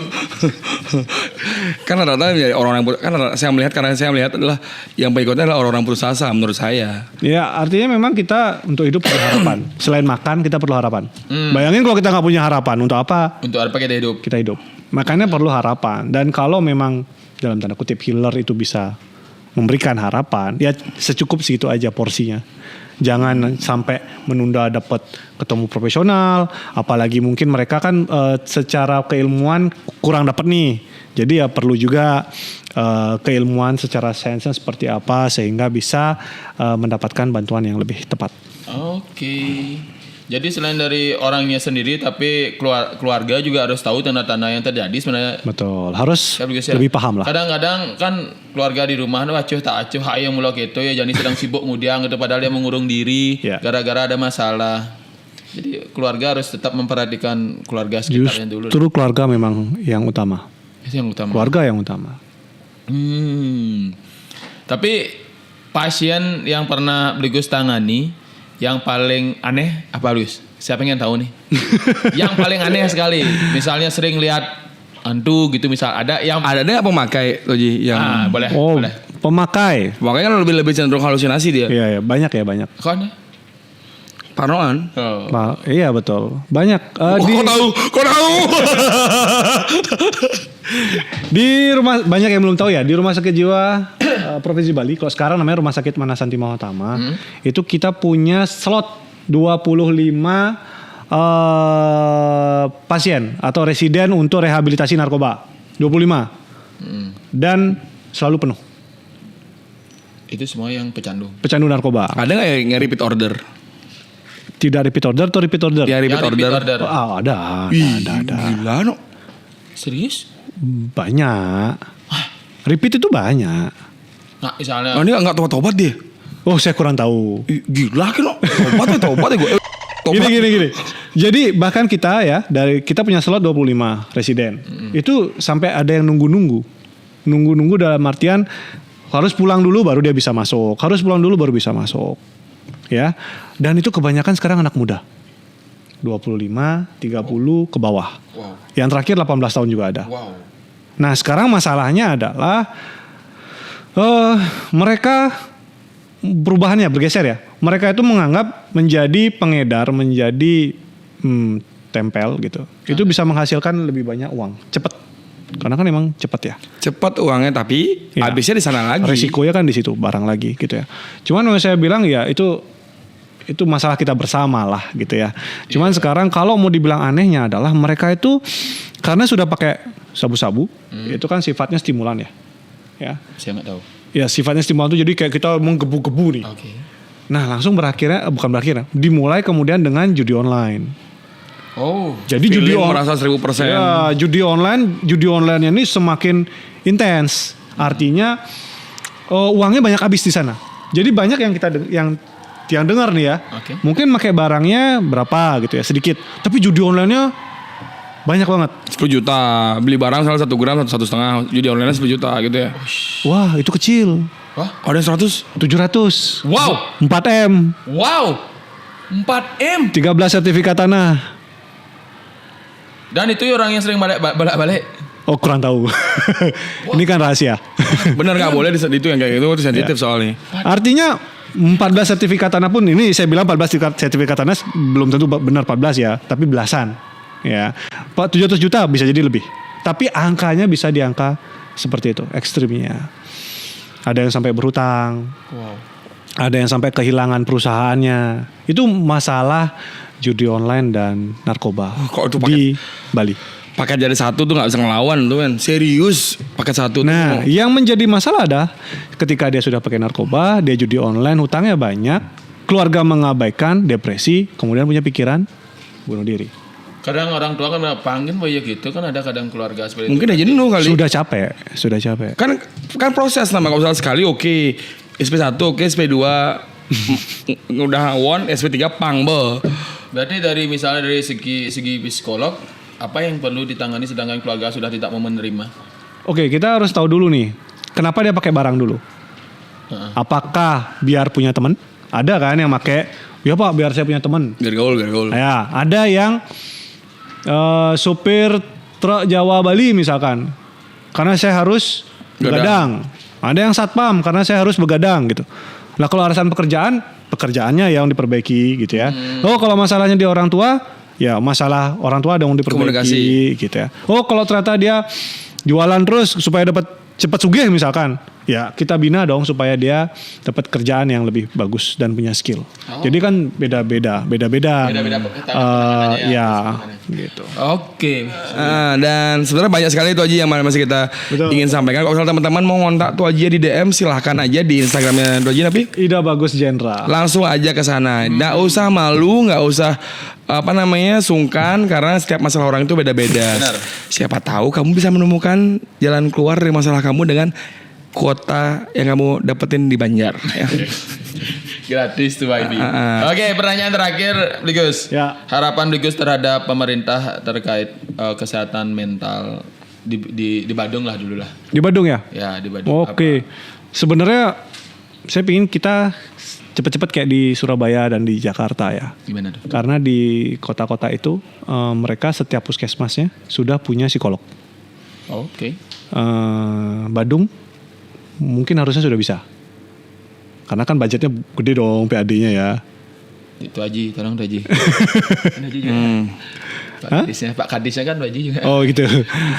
kan rata-rata ya orang-orang karena saya melihat adalah yang pengikutnya adalah orang-orang putus asa menurut saya. Ya artinya memang kita untuk hidup perlu harapan. Selain makan kita perlu harapan. Bayangin kalau kita nggak punya harapan, untuk apa Untuk apa kita hidup? kita hidup? Makanya perlu harapan. Dan kalau memang dalam tanda kutip healer itu bisa memberikan harapan, ya secukup segitu aja porsinya. Jangan sampai menunda dapat ketemu profesional, apalagi mungkin mereka kan secara keilmuan kurang dapat nih. Jadi ya perlu juga keilmuan secara sainsnya seperti apa sehingga bisa mendapatkan bantuan yang lebih tepat. Oke. Jadi selain dari orangnya sendiri, tapi keluarga juga harus tahu tanda-tanda yang terjadi sebenarnya. Betul, harus Ya, begitu ya. lebih paham lah. Kadang-kadang kan keluarga di rumah tuh acuh tak acuh ayo mula gitu ya, jadi sedang sibuk kemudian gitu padahal dia mengurung diri Ya. gara-gara ada masalah. Jadi keluarga harus tetap memperhatikan keluarga sekitarnya dulu. Justru keluarga memang yang utama. Itu yang utama. Keluarga yang utama. Tapi pasien yang pernah Gus tangani yang paling aneh apa Gus? Saya pengen tahu nih. Yang paling aneh sekali. Misalnya sering lihat hantu gitu misal ada yang Ada nggak pemakai Toji yang boleh Oh, boleh. pemakai. makanya kan lebih cenderung halusinasi dia. Iya, ya, banyak ya banyak. Kan? Parnoan. Oh. Iya betul. Banyak. Kok tahu? Di rumah banyak yang belum tahu ya, di Rumah Sakit Jiwa Provinsi Bali, kalau sekarang namanya Rumah Sakit Manasanti Mahotama, itu kita punya slot 25 pasien atau residen untuk rehabilitasi narkoba. 25. Dan selalu penuh. Itu semua yang pecandu. Pecandu narkoba. Ada nggak yang repeat order? Tidak repeat order atau repeat order? Ya repeat Yang repeat order. order. Ada. Gila no. Serius? Banyak. Repeat itu banyak. Nah, misalnya Ini nggak tobat dia. Oh, saya kurang tahu. Gila kan no. Tobat ya gue. Gini. Jadi bahkan kita ya kita punya slot 25 residen. Itu sampai ada yang nunggu-nunggu. Nunggu-nunggu dalam artian harus pulang dulu baru dia bisa masuk. Harus pulang dulu baru bisa masuk. Ya. Dan itu kebanyakan sekarang anak muda. 25, 30 ke bawah. wow. Yang terakhir 18 tahun juga ada. Wow. Nah, sekarang masalahnya adalah mereka perubahannya bergeser ya. Mereka itu menganggap menjadi pengedar, menjadi tempel gitu. Itu bisa menghasilkan lebih banyak uang, cepat. Karena kan emang cepat ya. Cepat uangnya tapi Ya. habisnya di sana lagi. Resikonya kan di situ, barang lagi gitu ya. Cuman yang saya bilang ya itu masalah kita bersama lah gitu ya. Cuman sekarang kalau mau dibilang anehnya adalah mereka itu karena sudah pakai sabu-sabu, itu kan sifatnya stimulan ya. Ya. Saya nggak tahu. Ya sifatnya stimulan itu jadi kayak kita menggebu-gebu nih. Oke. Nah langsung bukan berakhirnya, dimulai kemudian dengan judi online. Oh. Jadi judi Feeling online, merasa 1000%. ya judi online ini semakin intens. Artinya uangnya banyak habis di sana. Jadi banyak yang dengar nih ya, Oke. mungkin pakai barangnya berapa gitu ya sedikit, tapi judi online-nya banyak banget. 10 juta. Beli barang salah 1 gram 1,5. Judi online 10 juta gitu ya. Wah itu kecil, Wah. Ada yang 100. 700, Wow. 4M, Wow. 4M. 13 sertifikat tanah. Dan itu orang yang sering balik-balik. Oh kurang tahu. Ini kan rahasia. Bener nggak boleh itu yang kayak gitu itu sensitif soalnya. Artinya 14 sertifikat tanah pun, ini saya bilang 14 sertifikat tanah belum tentu benar 14 ya, tapi belasan. Ya. 700 juta bisa jadi lebih. Tapi angkanya bisa di angka seperti itu, ekstrimnya. Ada yang sampai berhutang. Wow. Ada yang sampai kehilangan perusahaannya. Itu masalah judi online dan narkoba Kok itu di Bali. Paket jadi satu tuh nggak bisa ngelawan tuh kan. Serius paket satu Nah, tuh. yang menjadi masalah ada ketika dia sudah pakai narkoba, dia judi online, hutangnya banyak, keluarga mengabaikan, depresi, kemudian punya pikiran bunuh diri. Kadang orang tua kan panggil ya gitu kan ada kadang keluarga seperti Mungkin itu. aja jenuh kali. Sudah capek. Kan proses nama kalau misalnya sekali oke. SP1 oke, SP2 udah won, SP3 pangbe. Berarti dari misalnya dari segi psikolog apa yang perlu ditangani sedangkan keluarga sudah tidak mau menerima? Oke, kita harus tahu dulu nih, kenapa dia pakai barang dulu. Apakah biar punya teman? Ada kan yang make, ya Pak biar saya punya teman. Biar gaul. Ya, ada yang supir truk Jawa Bali misalkan, karena saya harus begadang. Ada yang satpam karena saya harus begadang gitu. Nah kalau alasan pekerjaannya yang diperbaiki gitu ya. Oh kalau masalahnya di orang tua, ya masalah orang tua dong diperbaiki gitu ya. Oh kalau ternyata dia jualan terus supaya dapat cepat sugih misalkan, ya kita bina dong supaya dia dapat kerjaan yang lebih bagus dan punya skill. Jadi kan beda-beda ya gitu. Oke. Dan sebenarnya banyak sekali tuh Haji yang masih kita ingin sampaikan. Kalau misalnya teman-teman mau ngontak tuh Haji di DM, silahkan aja di Instagramnya tuh Haji tapi Ida Bagus Jenderal. langsung aja ke sana. Nggak usah malu, nggak usah sungkan karena setiap masalah orang itu beda-beda. Benar. Siapa tahu kamu bisa menemukan jalan keluar dari masalah kamu dengan kuota yang kamu dapetin di Banjar. Ya. Gratis tuh Baby. Oke, pertanyaan terakhir Bligus. Ya. Harapan Bligus terhadap pemerintah terkait kesehatan mental di Badung lah dulu lah. Di Badung ya? Ya, di Badung. Oke. Sebenarnya saya ingin kita cepat-cepat kayak di Surabaya dan di Jakarta ya. Gimana tuh? Karena di kota-kota itu mereka setiap puskesmasnya sudah punya psikolog. Oke. Badung mungkin harusnya sudah bisa. Karena kan budgetnya gede dong PAD-nya ya. Itu Haji, tolong tuh Haji. Kan Haji juga. Pak Kadisnya kan Haji juga. Oh gitu.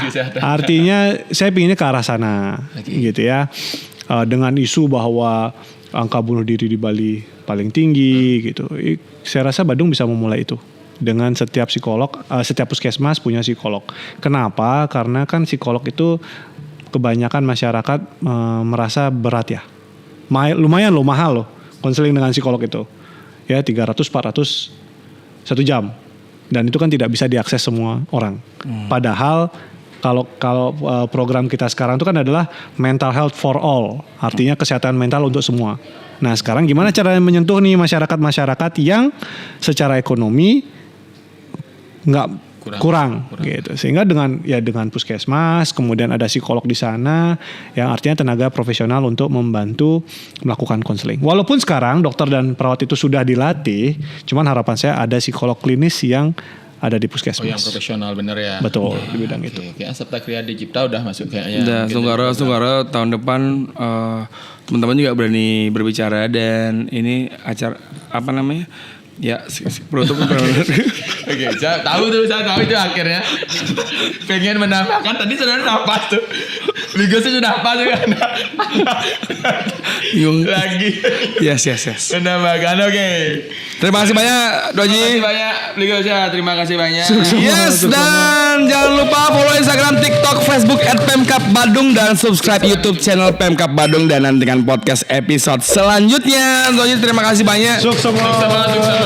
Kesehatan. Artinya saya pinginnya ke arah sana gitu ya. Dengan isu bahwa angka bunuh diri di Bali paling tinggi gitu. Saya rasa Badung bisa memulai itu. Dengan setiap psikolog, setiap puskesmas punya psikolog. Kenapa? Karena kan psikolog itu kebanyakan masyarakat merasa berat ya. Lumayan loh, mahal loh konseling dengan psikolog itu. Ya 300-400 1 jam. Dan itu kan tidak bisa diakses semua orang. Padahal kalau program kita sekarang itu kan adalah mental health for all. Artinya kesehatan mental untuk semua. Nah sekarang gimana caranya menyentuh nih masyarakat-masyarakat yang secara ekonomi nggak kurang gitu. Sehingga dengan puskesmas, kemudian ada psikolog di sana yang artinya tenaga profesional untuk membantu melakukan konseling. Walaupun sekarang dokter dan perawat itu sudah dilatih, cuman harapan saya ada psikolog klinis yang ada di puskesmas. Oh yang profesional bener ya. Betul di bidang itu. Oke, Sabta Kriya Digipta udah masuk kayaknya. Udah, Sunggara tahun depan teman-teman juga berani berbicara dan ini acara apa namanya? Ya, penutup. Oke, saya tahu itu akhirnya pengen menambahkan tadi sudah napas tuh. Ligosnya sudah apa tuh kan? Lagi. Yes. Menambahkan, oke. Terima kasih banyak Doji. Terima kasih banyak Ligos ya, terima kasih banyak. Yes, dan jangan lupa follow Instagram, TikTok, Facebook @pemkap_badung dan subscribe YouTube channel Pemkap Badung dan nantikan podcast episode selanjutnya. Doji terima kasih banyak. Sukses. Sukses.